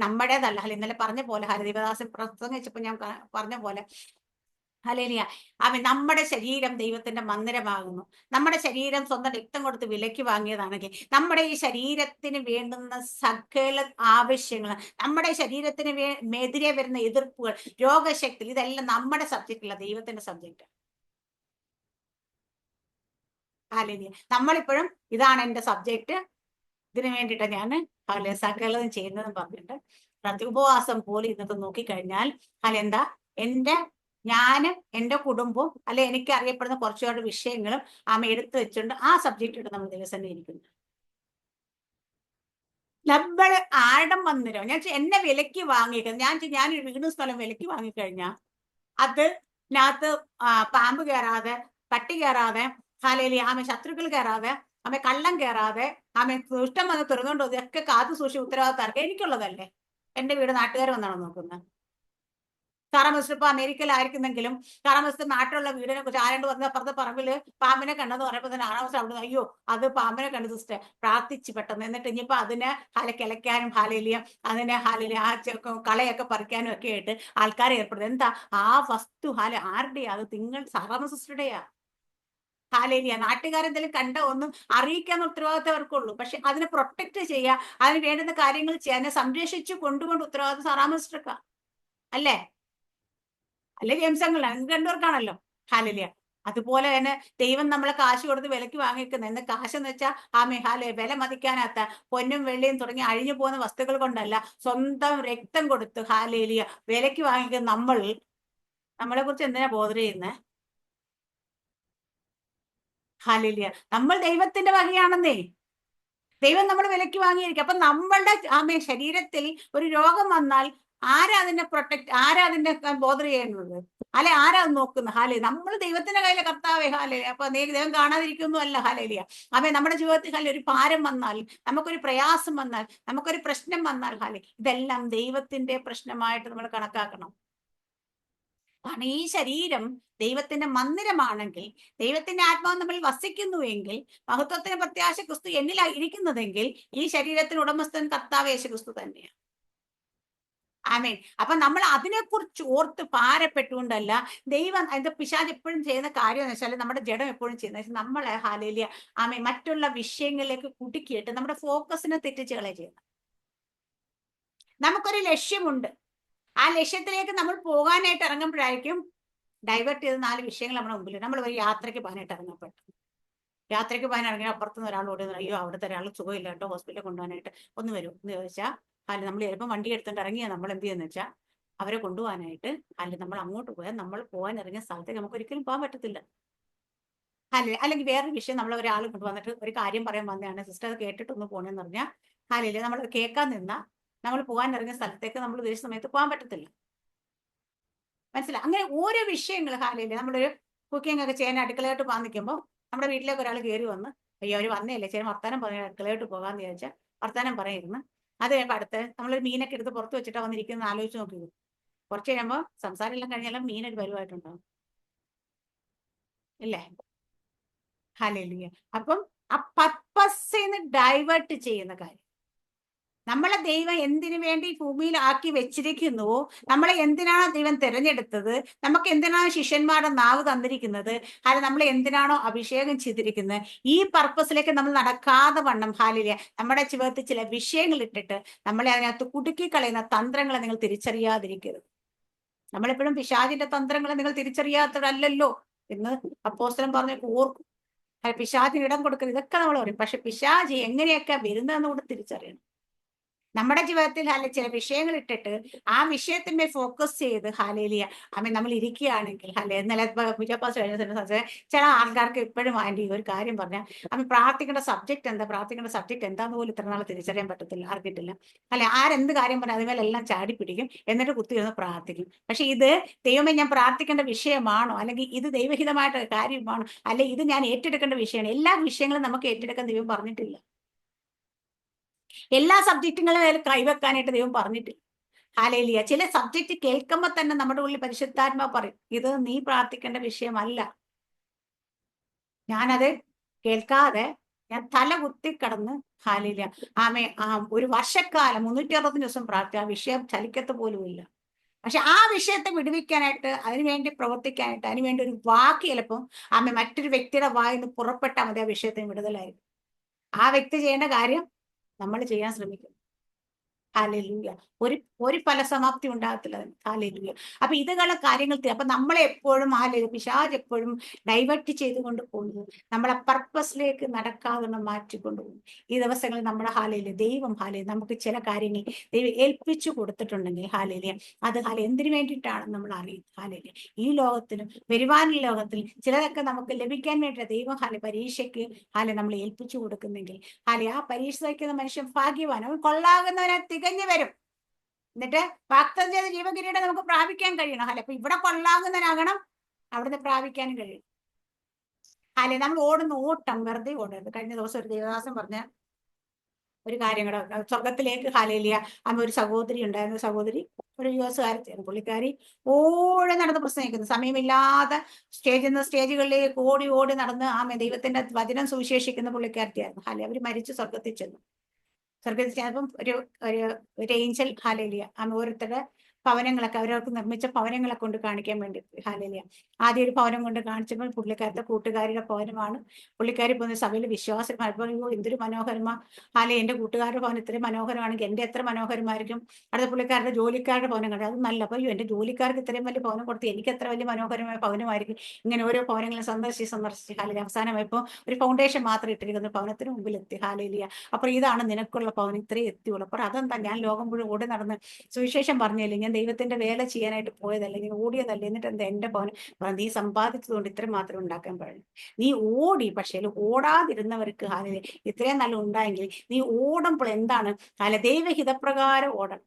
[SPEAKER 1] നമ്മുടേതല്ല. ഇന്നലെ പറഞ്ഞ പോലെ ദേവദാസൻ പ്രസംഗിച്ചപ്പോൾ ഞാൻ പറഞ്ഞ പോലെ നമ്മുടെ ശരീരം ദൈവത്തിന്റെ മന്ദിരമാകുന്നു. നമ്മുടെ ശരീരം സ്വന്തം രക്തം കൊടുത്ത് വിലയ്ക്ക് വാങ്ങിയതാണെങ്കിൽ നമ്മുടെ ഈ ശരീരത്തിന് വേണ്ടുന്ന സകല ആവശ്യങ്ങൾ, നമ്മുടെ ശരീരത്തിന് എതിരെ വരുന്ന എതിർപ്പുകൾ, രോഗശക്തി, ഇതെല്ലാം നമ്മുടെ സബ്ജക്റ്റ് അല്ല, ദൈവത്തിന്റെ സബ്ജക്റ്റ്. നമ്മളിപ്പോഴും ഇതാണ് എന്റെ സബ്ജക്റ്റ്, ഇതിനു വേണ്ടിയിട്ട് ഞാൻ സകലതും ചെയ്യുന്നതെന്ന് പറഞ്ഞിട്ട് ഉപവാസം പോലെ ഇന്നത്തെ നോക്കിക്കഴിഞ്ഞാൽ എന്താ ഞാനും എന്റെ കുടുംബവും എനിക്ക് അറിയപ്പെടുന്ന കുറച്ചുകൂടെ വിഷയങ്ങളും എടുത്തു വെച്ചുകൊണ്ട് ആ സബ്ജക്റ്റ് ഇട്ട് നമ്മൾ ദിവസം ഇരിക്കുന്നു. നമ്മൾ ആഴം മന്ദിരം എന്നെ വിലക്ക് വാങ്ങിയിരിക്കുന്നത്, ഞാനൊരു വീടും സ്ഥലം വിലക്ക് വാങ്ങിക്കഴിഞ്ഞാൽ അതിനകത്ത് പാമ്പ് കയറാതെ, പട്ടി കയറാതെ, ശത്രുക്കൾ കയറാതെ, കള്ളം കയറാതെ, ദുഷ്ടം വന്ന് തുറന്നുകൊണ്ട് ഇതൊക്കെ കാത്തു സൂക്ഷിച്ച് ഉത്തരവാദിത്തം എനിക്കുള്ളതല്ലേ. എന്റെ വീട് നാട്ടുകാർ വന്നാണോ നോക്കുന്നത്? കാറാമസ് ഇപ്പൊ അമേരിക്കയിലായിരിക്കുന്നെങ്കിലും കാറാമസ് നാട്ടിലുള്ള വീടിനെ കുറിച്ച് ആരണ്ട് വന്ന അപ്പുറത്തെ പറമ്പില് പാമ്പിനെ കണ്ടെന്ന് പറയുമ്പോൾ തന്നെ കാറാമസ് അവിടെ അയ്യോ അത് പാമ്പിനെ കണ്ടു സിസ്റ്റർ പ്രാർത്ഥിച്ച് പെട്ടെന്ന്, എന്നിട്ട് ഇനിയിപ്പോ അതിനെ കിളയ്ക്കാനും അതിനെ ആ കളയൊക്കെ പറിക്കാനും ഒക്കെ ആയിട്ട് ആൾക്കാരെ ഏർപ്പെടുന്നത്. എന്താ ആ വസ്തു ആരുടെയാ? അത് നിങ്ങൾ സാറാമസ് സിസ്റ്ററുടെയാ. നാട്ടുകാരെന്തെങ്കിലും കണ്ട ഒന്നും അറിയിക്കാന്ന് ഉത്തരവാദിത്തം അവർക്കുള്ളൂ. പക്ഷെ അതിനെ പ്രൊട്ടക്ട് ചെയ്യുക, അതിന് വേണ്ടുന്ന കാര്യങ്ങൾ ചെയ്യാൻ, അതിനെ സംരക്ഷിച്ചു കൊണ്ടുകൊണ്ട് ഉത്തരവാദിത്തം സാറാമസ് സിസ്റ്റർക്കാ അല്ലേ? അല്ലെ ജെയിംസ് അങ്കിൾ, അങ്ങ് രണ്ടുപേർക്കാണല്ലോ. അതുപോലെ തന്നെ ദൈവം നമ്മളെ കാശ് കൊടുത്ത് വിലക്ക് വാങ്ങിക്കുന്നത്. എന്ന് കാശെന്ന് വെച്ചാൽ വില മതിക്കാനാത്ത പൊന്നും വെള്ളിയും തുടങ്ങി അഴിഞ്ഞു പോകുന്ന വസ്തുക്കൾ കൊണ്ടല്ല, സ്വന്തം രക്തം കൊടുത്ത് വിലക്ക് വാങ്ങിക്കുന്ന നമ്മളെ കുറിച്ച് എന്തിനാ ബോധർ ചെയ്യുന്നത്? നമ്മൾ ദൈവത്തിന്റെ വകയാണെന്നേ. ദൈവം നമ്മൾ വിലക്ക് വാങ്ങിയിരിക്കും. അപ്പൊ നമ്മളുടെ ശരീരത്തിൽ ഒരു രോഗം വന്നാൽ ആരാ അതിനെ ആരാ അതിനെ ബോധർ ചെയ്യുന്നത്? ആരാ നോക്കുന്നത്? നമ്മൾ ദൈവത്തിന്റെ കയ്യിലെ കർത്താവേ. അപ്പൊ ദൈവം കാണാതിരിക്കുന്നു അല്ല. നമ്മുടെ ജീവിതത്തിൽ ഒരു ഭാരം വന്നാൽ, നമുക്കൊരു പ്രയാസം വന്നാൽ, നമുക്കൊരു പ്രശ്നം വന്നാൽ ഇതെല്ലാം ദൈവത്തിന്റെ പ്രശ്നമായിട്ട് നമ്മൾ കണക്കാക്കണം. കാരണം ഈ ശരീരം ദൈവത്തിന്റെ മന്ദിരമാണെങ്കിൽ, ദൈവത്തിന്റെ ആത്മാവ് നമ്മൾ വസിക്കുന്നുവെങ്കിൽ, മഹത്വത്തിന് പ്രത്യാശ ക്രിസ്തു എന്നിലാ ഇരിക്കുന്നതെങ്കിൽ ഈ ശരീരത്തിന് ഉടമസ്ഥൻ കർത്താവ് യേശു ക്രിസ്തു തന്നെയാണ്. ആമേൻ. അപ്പൊ നമ്മൾ അതിനെക്കുറിച്ച് ഓർത്ത് ഭാരപ്പെട്ടുകൊണ്ടല്ല, ദൈവം പിശാച് എപ്പോഴും ചെയ്യുന്ന കാര്യം എന്ന് വെച്ചാൽ, നമ്മുടെ ജഡം എപ്പോഴും ചെയ്യുന്നത് നമ്മളെ മറ്റുള്ള വിഷയങ്ങളിലേക്ക് കുടുക്കിയിട്ട് നമ്മുടെ ഫോക്കസിനെ തെറ്റിച്ച് കളയുക ചെയ്യുന്നത്. നമുക്കൊരു ലക്ഷ്യമുണ്ട്, ആ ലക്ഷ്യത്തിലേക്ക് നമ്മൾ പോകാനായിട്ട് ഇറങ്ങുമ്പോഴായിരിക്കും ഡൈവേർട്ട് ചെയ്ത് 4 വിഷയങ്ങൾ നമ്മുടെ മുമ്പിൽ. നമ്മൾ ഒരു യാത്രയ്ക്ക് പോകാനായിട്ട് ഇറങ്ങപ്പെട്ടു, യാത്രയ്ക്ക് പോകാൻ ഇറങ്ങിയ അപ്പുറത്തുനിന്ന് ഒരാൾ ഓടി, അയ്യോ അവിടുത്തെ ഒരാൾ സുഖമില്ല കേട്ടോ, ഹോസ്പിറ്റലിൽ കൊണ്ടുപോകാനായിട്ട് ഒന്ന് വരും എന്ന് ചോദിച്ചാൽ നമ്മൾ ചിലപ്പോൾ വണ്ടി എടുത്തുകൊണ്ട് ഇറങ്ങിയാൽ നമ്മൾ എന്ത് ചെയ്യുന്ന വെച്ചാൽ അവരെ കൊണ്ടുപോകാനായിട്ട് നമ്മൾ അങ്ങോട്ട് പോയാൽ നമ്മൾ പോകാൻ ഇറങ്ങിയ സ്ഥലത്തേക്ക് നമുക്ക് ഒരിക്കലും പോകാൻ പറ്റത്തില്ല. അല്ലെങ്കിൽ വേറൊരു വിഷയം, നമ്മൾ ഒരാൾ കൊണ്ടുവന്നിട്ട് ഒരു കാര്യം പറയാൻ വന്നതാണ്, സിസ്റ്റർ അത് കേട്ടിട്ടൊന്ന് പോകണമെന്ന് പറഞ്ഞാൽ നമ്മൾ കേൾക്കാൻ നിന്നാൽ നമ്മൾ പോകാൻ ഇറങ്ങിയ സ്ഥലത്തേക്ക് നമ്മൾ ഉദ്ദേശിച്ച സമയത്ത് പോകാൻ പറ്റത്തില്ല. മനസ്സിലായി? അങ്ങനെ ഓരോ വിഷയങ്ങൾ നമ്മളൊരു കുക്കിംഗ് ഒക്കെ ചെയ്യാൻ അടുക്കളയോട്ട് പോകാൻ നിൽക്കുമ്പോൾ നമ്മുടെ വീട്ടിലേക്ക് ഒരാൾ കയറി വന്ന്, അയ്യോ അവർ വന്നേല്ലേ ചെയ്യാൻ വർത്താനം പറയാൻ അടുക്കളയോട്ട് പോകാന്ന് വിചാരിച്ചാൽ വർത്താനം പറയുന്നു. അത് കഴിയുമ്പോൾ അടുത്ത് നമ്മളൊരു മീനൊക്കെ എടുത്ത് പുറത്ത് വെച്ചിട്ടാ വന്നിരിക്കുന്നത് ആലോചിച്ച് നോക്കി. കുറച്ച് കഴിയുമ്പോൾ സംസാരം എല്ലാം കഴിഞ്ഞാലും മീനൊരു പരിവായിട്ടുണ്ടാവും ഇല്ലേ? അപ്പം ആ പർപ്പസിന്ന് ഡൈവേർട്ട് ചെയ്യുന്ന കാര്യം നമ്മളെ ദൈവം എന്തിനു വേണ്ടി ഭൂമിയിൽ ആക്കി വെച്ചിരിക്കുന്നുവോ, നമ്മളെ എന്തിനാണോ ദൈവം തിരഞ്ഞെടുത്തത്, നമുക്ക് എന്തിനാണോ ശിഷ്യന്മാരുടെ നാവ് തന്നിരിക്കുന്നത്, അത് നമ്മൾ എന്തിനാണോ അഭിഷേകം ചെയ്തിരിക്കുന്നത്, ഈ പർപ്പസിലേക്ക് നമ്മൾ നടക്കാതെ വണ്ണം ഹാലിലെ നമ്മുടെ ജീവിതത്തിൽ ചില വിഷയങ്ങൾ ഇട്ടിട്ട് നമ്മളെ അതിനകത്ത് കുടുക്കി കളയുന്ന തന്ത്രങ്ങളെ നിങ്ങൾ തിരിച്ചറിയാതിരിക്കരുത്. നമ്മളെപ്പോഴും പിശാചിന്റെ തന്ത്രങ്ങളെ നിങ്ങൾ തിരിച്ചറിയാത്തതല്ലോ എന്ന് അപ്പോസ്തലൻ പറഞ്ഞ ഓർക്കും. പിശാചിന് ഇടം കൊടുക്കരുത്, ഇതൊക്കെ നമ്മൾ പറയും. പക്ഷെ പിശാചി എങ്ങനെയൊക്കെ വരുന്നതെന്ന് കൂടെ തിരിച്ചറിയണം. നമ്മുടെ ജീവിതത്തിൽ അല്ലെ ചില വിഷയങ്ങൾ ഇട്ടിട്ട് ആ വിഷയത്തിന്മേൽ ഫോക്കസ് ചെയ്ത് ഹാലേലിയ നമ്മൾ ഇരിക്കുകയാണെങ്കിൽ ഇന്നലെ വിജയപ്പാസ് കഴിഞ്ഞ ചില ആൾക്കാർക്ക് ഇപ്പോഴും ആന്റി ഒരു കാര്യം പറഞ്ഞാൽ പ്രാർത്ഥിക്കേണ്ട സബ്ജക്ട് എന്താന്ന് പോലും ഇത്ര നാളെ തിരിച്ചറിയാൻ പറ്റത്തില്ല, അറിഞ്ഞിട്ടില്ല. ആരെന്ത് കാര്യം പറഞ്ഞാൽ അതുമേലെല്ലാം ചാടി പിടിക്കും, എന്നിട്ട് കുത്തിയിരുന്ന് പ്രാർത്ഥിക്കും. പക്ഷെ ഇത് ദൈവമേ ഞാൻ പ്രാർത്ഥിക്കേണ്ട വിഷയമാണോ, അല്ലെങ്കിൽ ഇത് ദൈവഹിതമായിട്ട് കാര്യമാണോ, അല്ലെ ഇത് ഞാൻ ഏറ്റെടുക്കേണ്ട വിഷയമാണ്? എല്ലാ വിഷയങ്ങളും നമുക്ക് ഏറ്റെടുക്കാൻ ദൈവം പറഞ്ഞിട്ടില്ല. എല്ലാ സബ്ജക്റ്റുകളും കൈവെക്കാനായിട്ട് ദൈവം പറഞ്ഞിട്ടില്ല. ഹാലേലിയ. ചില സബ്ജക്റ്റ് കേൾക്കുമ്പോൾ തന്നെ നമ്മുടെ ഉള്ളിൽ പരിശുദ്ധാത്മാ പറയും, ഇത് നീ പ്രാർത്ഥിക്കേണ്ട വിഷയമല്ല. ഞാനത് കേൾക്കാതെ ഞാൻ തല കുത്തി കടന്ന് ഹാലേലിയ ഒരു വർഷക്കാലം 365 ദിവസം പ്രാർത്ഥിച്ച ആ വിഷയം ചലിക്കത്ത് പോലുമില്ല. പക്ഷെ ആ വിഷയത്തെ വിടുവിക്കാനായിട്ട്, അതിനുവേണ്ടി പ്രവർത്തിക്കാനായിട്ട്, അതിനുവേണ്ടി ഒരു വാക്ക് ചിലപ്പം മറ്റൊരു വ്യക്തിയുടെ വായിന്ന് പുറപ്പെട്ടാൽ മതി, ആ വിഷയത്തിന് വിടുതലായിരുന്നു. ആ വ്യക്തി ചെയ്യേണ്ട കാര്യം നമ്മൾ ചെയ്യാൻ ശ്രമിക്കും. ഹാലേലൂയ. ഒരു ഫലസമാപ്തി ഉണ്ടാകത്തില്ല. ഹാലേലൂയ. അപ്പൊ ഇതുപോലെ കാര്യങ്ങൾ അപ്പൊ നമ്മളെ എപ്പോഴും പിശാച് എപ്പോഴും ഡൈവേർട്ട് ചെയ്തുകൊണ്ട് പോകുന്നത് നമ്മളെ പർപ്പസിലേക്ക് നടക്കാതെ മാറ്റിക്കൊണ്ടുപോകും. ഈ ദിവസങ്ങളിൽ നമ്മുടെ ദൈവം നമുക്ക് ചില കാര്യങ്ങൾ ദൈവം ഏൽപ്പിച്ചു കൊടുത്തിട്ടുണ്ടെങ്കിൽ അത് എന്തിനു വേണ്ടിയിട്ടാണ് നമ്മൾ അറിയുന്നത്. ഈ ലോകത്തിലും വരുവാനുള്ള ലോകത്തിൽ ചിലതൊക്കെ നമുക്ക് ലഭിക്കാൻ വേണ്ടി ദൈവം പരീക്ഷയ്ക്ക് നമ്മൾ ഏൽപ്പിച്ചു കൊടുക്കുന്നെങ്കിൽ ആ പരീക്ഷ വയ്ക്കുന്ന മനുഷ്യൻ ഭാഗ്യവാൻ, അവൻ കൊള്ളാകുന്നവനെ തികഞ്ഞു വരും. എന്നിട്ട് വാഗ്ദത്തം ചെയ്ത ജീവകിരീടം നമുക്ക് പ്രാപിക്കാൻ കഴിയണം. അപ്പൊ ഇവിടെ കൊള്ളാകുന്നവനാകണം, അവിടുന്ന് പ്രാപിക്കാനും കഴിയും. നമ്മൾ ഓടുന്ന ഓട്ടം വെറുതെ ഓടരുത്. കഴിഞ്ഞ ദിവസം ഒരു ദേവദാസൻ പറഞ്ഞ ഒരു കാര്യം കൂടെ, സ്വർഗത്തിലേക്ക് ഒരു സഹോദരി ഉണ്ടായിരുന്നു. സഹോദരി ഒരു യുഎസുകാരത്തിയായിരുന്നു. പുള്ളിക്കാരി ഓടി നടന്ന് പ്രസംഗിക്കുന്നു, സമയമില്ലാതെ സ്റ്റേജിൽ നിന്ന് സ്റ്റേജുകളിലേക്ക് ഓടി ഓടി നടന്ന് ദൈവത്തിന്റെ വചനം സുവിശേഷിക്കുന്ന പുള്ളിക്കാരത്തിയായിരുന്നു. അവര് മരിച്ച് സ്വർഗത്തിൽ ചെന്നു. സ്വർഗത്തിൽ ചെന്നപ്പം ഒരു ഏഞ്ചൽ ഓരോരുത്തരുടെ ഭവനങ്ങളൊക്കെ അവരവർക്ക് നിർമ്മിച്ച ഭവനങ്ങളെ കൊണ്ട് കാണിക്കാൻ വേണ്ടി ആദ്യം ഒരു ഭവനം കൊണ്ട് കാണിച്ചപ്പോൾ പുള്ളിക്കാരുടെ കൂട്ടുകാരുടെ ഭവനമാണ്. പുള്ളിക്കാരി പോകുന്ന സഭയിൽ വിശ്വാസം എന്തൊരു മനോഹരമാ, എന്റെ കൂട്ടുകാരുടെ ഭവനം ഇത്രയും മനോഹരമാണെങ്കിൽ എന്റെ എത്ര മനോഹരമായിരിക്കും. അടുത്ത പുള്ളിക്കാരുടെ ജോലിക്കാരുടെ ഭവനം കണ്ടു, അത് നല്ല. അപ്പൊ എന്റെ ജോലിക്കാർക്ക് ഇത്രയും വലിയ ഭവനം കൊടുത്ത് എനിക്ക് എത്ര വലിയ മനോഹരമായ ഭവനമായിരിക്കും. ഇങ്ങനെ ഓരോ ഭവനങ്ങളും സന്ദർശിച്ച് അവസാനമായപ്പോ ഒരു ഫൗണ്ടേഷൻ മാത്രം ഇട്ടിരിക്കുന്ന ഭവനത്തിന് മുമ്പിൽ എത്തി. അപ്പൊ ഇതാണ് നിനക്കുള്ള ഭവനം, ഇത്രയും എത്തിയുള്ളൂ. അപ്പോൾ അതെന്താ, ഞാൻ ലോകം മുഴുവൻ ഓടി നടന്ന് സുവിശേഷം പറഞ്ഞില്ലേ, ഞാൻ ദൈവത്തിന്റെ വേല ചെയ്യാനായിട്ട് പോയതല്ലേ, ഞാൻ ഓടിയതല്ലേ, എന്നിട്ട് എന്താ എന്റെ ഭവനം? നീ സമ്പാദിച്ചതുകൊണ്ട് ഇത്രയും മാത്രം ഉണ്ടാക്കാൻ പാടില്ല. നീ ഓടി, പക്ഷേ ഓടാതിരുന്നവർക്ക് ഇത്രയും നല്ല ഉണ്ടായെങ്കിൽ നീ ഓടുമ്പോൾ എന്താണ് ദൈവഹിതപ്രകാരം ഓടണം.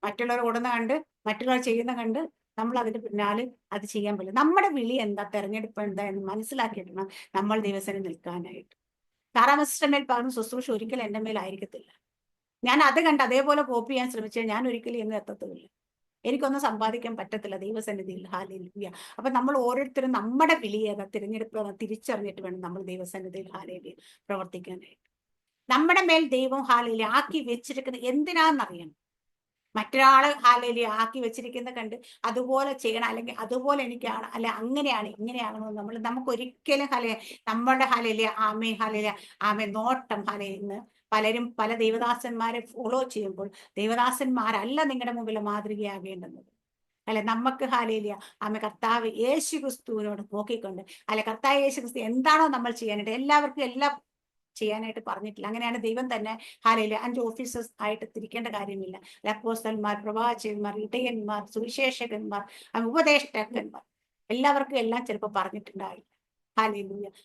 [SPEAKER 1] മറ്റുള്ളവർ ഓടുന്ന കണ്ട്, മറ്റുള്ളവർ ചെയ്യുന്ന കണ്ട് നമ്മൾ അതിന്റെ പിന്നാലെ അത് ചെയ്യാൻ പറ്റില്ല. നമ്മുടെ വിളി എന്താ, തെരഞ്ഞെടുപ്പ് എന്താ എന്ന് മനസ്സിലാക്കിയിട്ടാണ് നമ്മൾ ദിവസം നിൽക്കാനായിട്ട്. താറാമസിസ്റ്റമേൽ പകർന്ന ശുശ്രൂഷ ഒരിക്കലും എന്റെ മേലായിരിക്കത്തില്ല. ഞാൻ അത് കണ്ട് അതേപോലെ കോപ്പി ചെയ്യാൻ ശ്രമിച്ചാൽ ഞാൻ ഒരിക്കലും എങ്ങും എത്തത്തുമില്ല. എനിക്കൊന്നും സമ്പാദിക്കാൻ പറ്റത്തില്ല ദൈവസന്നിധിയിൽ. ഹാലേലൂയ. അപ്പൊ നമ്മൾ ഓരോരുത്തരും നമ്മുടെ വിളിയെ തിരഞ്ഞെടുപ്പ് തിരിച്ചറിഞ്ഞിട്ട് വേണം നമ്മൾ ദൈവസന്നിധിയിൽ പ്രവർത്തിക്കാനായിട്ട്. നമ്മുടെ മേൽ ദൈവം ആക്കി വെച്ചിരിക്കുന്നത് എന്തിനാന്നറിയണം. മറ്റൊരാള് ആക്കി വെച്ചിരിക്കുന്ന കണ്ട് അതുപോലെ ചെയ്യണം, അല്ലെങ്കിൽ അതുപോലെ എനിക്കാണ്, അല്ലെ അങ്ങനെയാണ് ഇങ്ങനെയാകണമെന്ന് നമുക്ക് ഒരിക്കലും നമ്മുടെ ആമേ നോട്ടം ഇന്ന് പലരും പല ദൈവദാസന്മാരെ ഫോളോ ചെയ്യുമ്പോൾ ദൈവദാസന്മാരല്ല നിങ്ങളുടെ മുമ്പിൽ മാതൃകയാകേണ്ടുന്നത്. നമുക്ക് കർത്താവ് യേശു ക്രിസ്തുവിനോട് നോക്കിക്കൊണ്ട് കർത്താവ് യേശു ക്രിസ്തു എന്താണോ നമ്മൾ ചെയ്യാനായിട്ട്, എല്ലാവർക്കും എല്ലാം ചെയ്യാനായിട്ട് പറഞ്ഞിട്ടില്ല. അങ്ങനെയാണ് ദൈവം തന്നെ 5 ഓഫീസേഴ്സ് ആയിട്ട് തിരിക്കേണ്ട കാര്യമില്ല. അപ്പോസ്തലന്മാർ, പ്രവാചകന്മാർ, ഇടയന്മാർ, സുവിശേഷകന്മാർ, ഉപദേഷ്ടാക്കന്മാർ, എല്ലാവർക്കും എല്ലാം ചിലപ്പോൾ പറഞ്ഞിട്ടുണ്ടാവില്ല.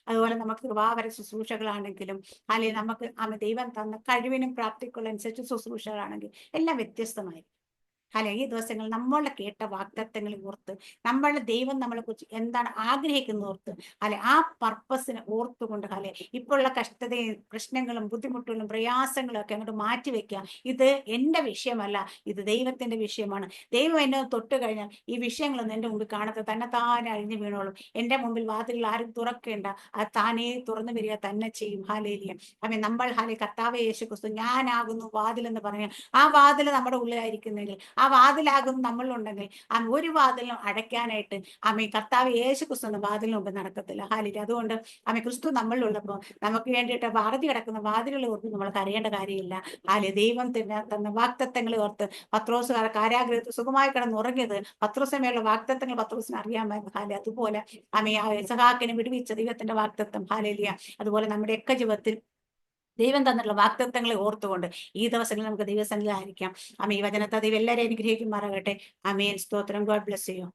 [SPEAKER 1] അതുപോലെ നമുക്ക് കൃപാവര ശുശ്രൂഷകളാണെങ്കിലും നമുക്ക് ദൈവം തന്ന കഴിവിനും പ്രാപ്തിക്കുള്ള അനുസരിച്ച് ശുശ്രൂഷകളാണെങ്കിൽ എല്ലാം വ്യത്യസ്തമായിരിക്കും. അല്ലെ ഈ ദിവസങ്ങൾ നമ്മളെ കേട്ട വാഗ്ദത്തങ്ങളെ ഓർത്ത്, നമ്മളുടെ ദൈവം നമ്മളെ കുറിച്ച് എന്താണ് ആഗ്രഹിക്കുന്ന ഓർത്ത്, അല്ലെ ആ പർപ്പസിനെ ഓർത്തുകൊണ്ട്, അല്ലെ ഇപ്പോഴുള്ള കഷ്ടതയും പ്രശ്നങ്ങളും ബുദ്ധിമുട്ടുകളും പ്രയാസങ്ങളും ഒക്കെ അങ്ങോട്ട് മാറ്റി വെക്കുക. ഇത് എന്റെ വിഷയമല്ല, ഇത് ദൈവത്തിന്റെ വിഷയമാണ്. ദൈവം എന്നെ തൊട്ട് കഴിഞ്ഞാൽ ഈ വിഷയങ്ങളൊന്നും എന്റെ മുമ്പിൽ കാണാത്ത തന്നെ താനെ അഴിഞ്ഞു വീണോളും. എന്റെ മുമ്പിൽ വാതിലുകൾ ആരും തുറക്കേണ്ട, അത് താനേ തുറന്നു വരിക തന്നെ ചെയ്യും. ഹാലേലിയ. അമ്മേ നമ്മൾ കർത്താവേ യേശു ക്രിസ്തു ഞാനാകുന്നു വാതിൽ എന്ന് പറഞ്ഞാൽ ആ വാതിൽ നമ്മുടെ ഉള്ളിലായിരിക്കുന്നെങ്കിൽ, ആ വാതിലാകും നമ്മളിലുണ്ടെങ്കിൽ, ആ ഒരു വാതിലും അടയ്ക്കാനായിട്ട് കർത്താവ് യേശു ക്രിസ്തു വാതിലിന് മുമ്പ് നടക്കത്തില്ല. ഹാലില്ല. അതുകൊണ്ട് ക്രിസ്തു നമ്മളിലുള്ളപ്പോൾ നമുക്ക് വേണ്ടിയിട്ട് വാതി കിടക്കുന്ന വാതിലുകൾ ഓർത്ത് നമ്മൾ കരയേണ്ട കാര്യമില്ല. ദൈവം തന്ന വാഗ്ദത്തങ്ങൾ ഓർത്ത് പത്രോസ് കാരാഗ്രഹത്തിൽ സുഖമായി കിടന്നുറങ്ങിയത് പത്രോസമയുള്ള വാഗ്ദത്തങ്ങൾ പത്രോസിന് അറിയാമായിരുന്നു. അതുപോലെ ഇസഹാക്കിനെ വിടുവിച്ച ദൈവത്തിന്റെ വാഗ്ദത്തം. ഹാലേലിയ. അതുപോലെ നമ്മുടെയൊക്കെ ജീവിതത്തിൽ ദൈവം തന്നിട്ടുള്ള വാഗ്ദത്തങ്ങളെ ഓർത്തുകൊണ്ട് ഈ ദിവസങ്ങളിൽ നമുക്ക് ദൈവസന്നിധിയിലായിരിക്കാം. ഈ വചനത്തെ ദൈവം എല്ലാവരെയും അനുഗ്രഹിക്കുമാറാകട്ടെ. ആമേൻ. സ്തോത്രം. God bless you.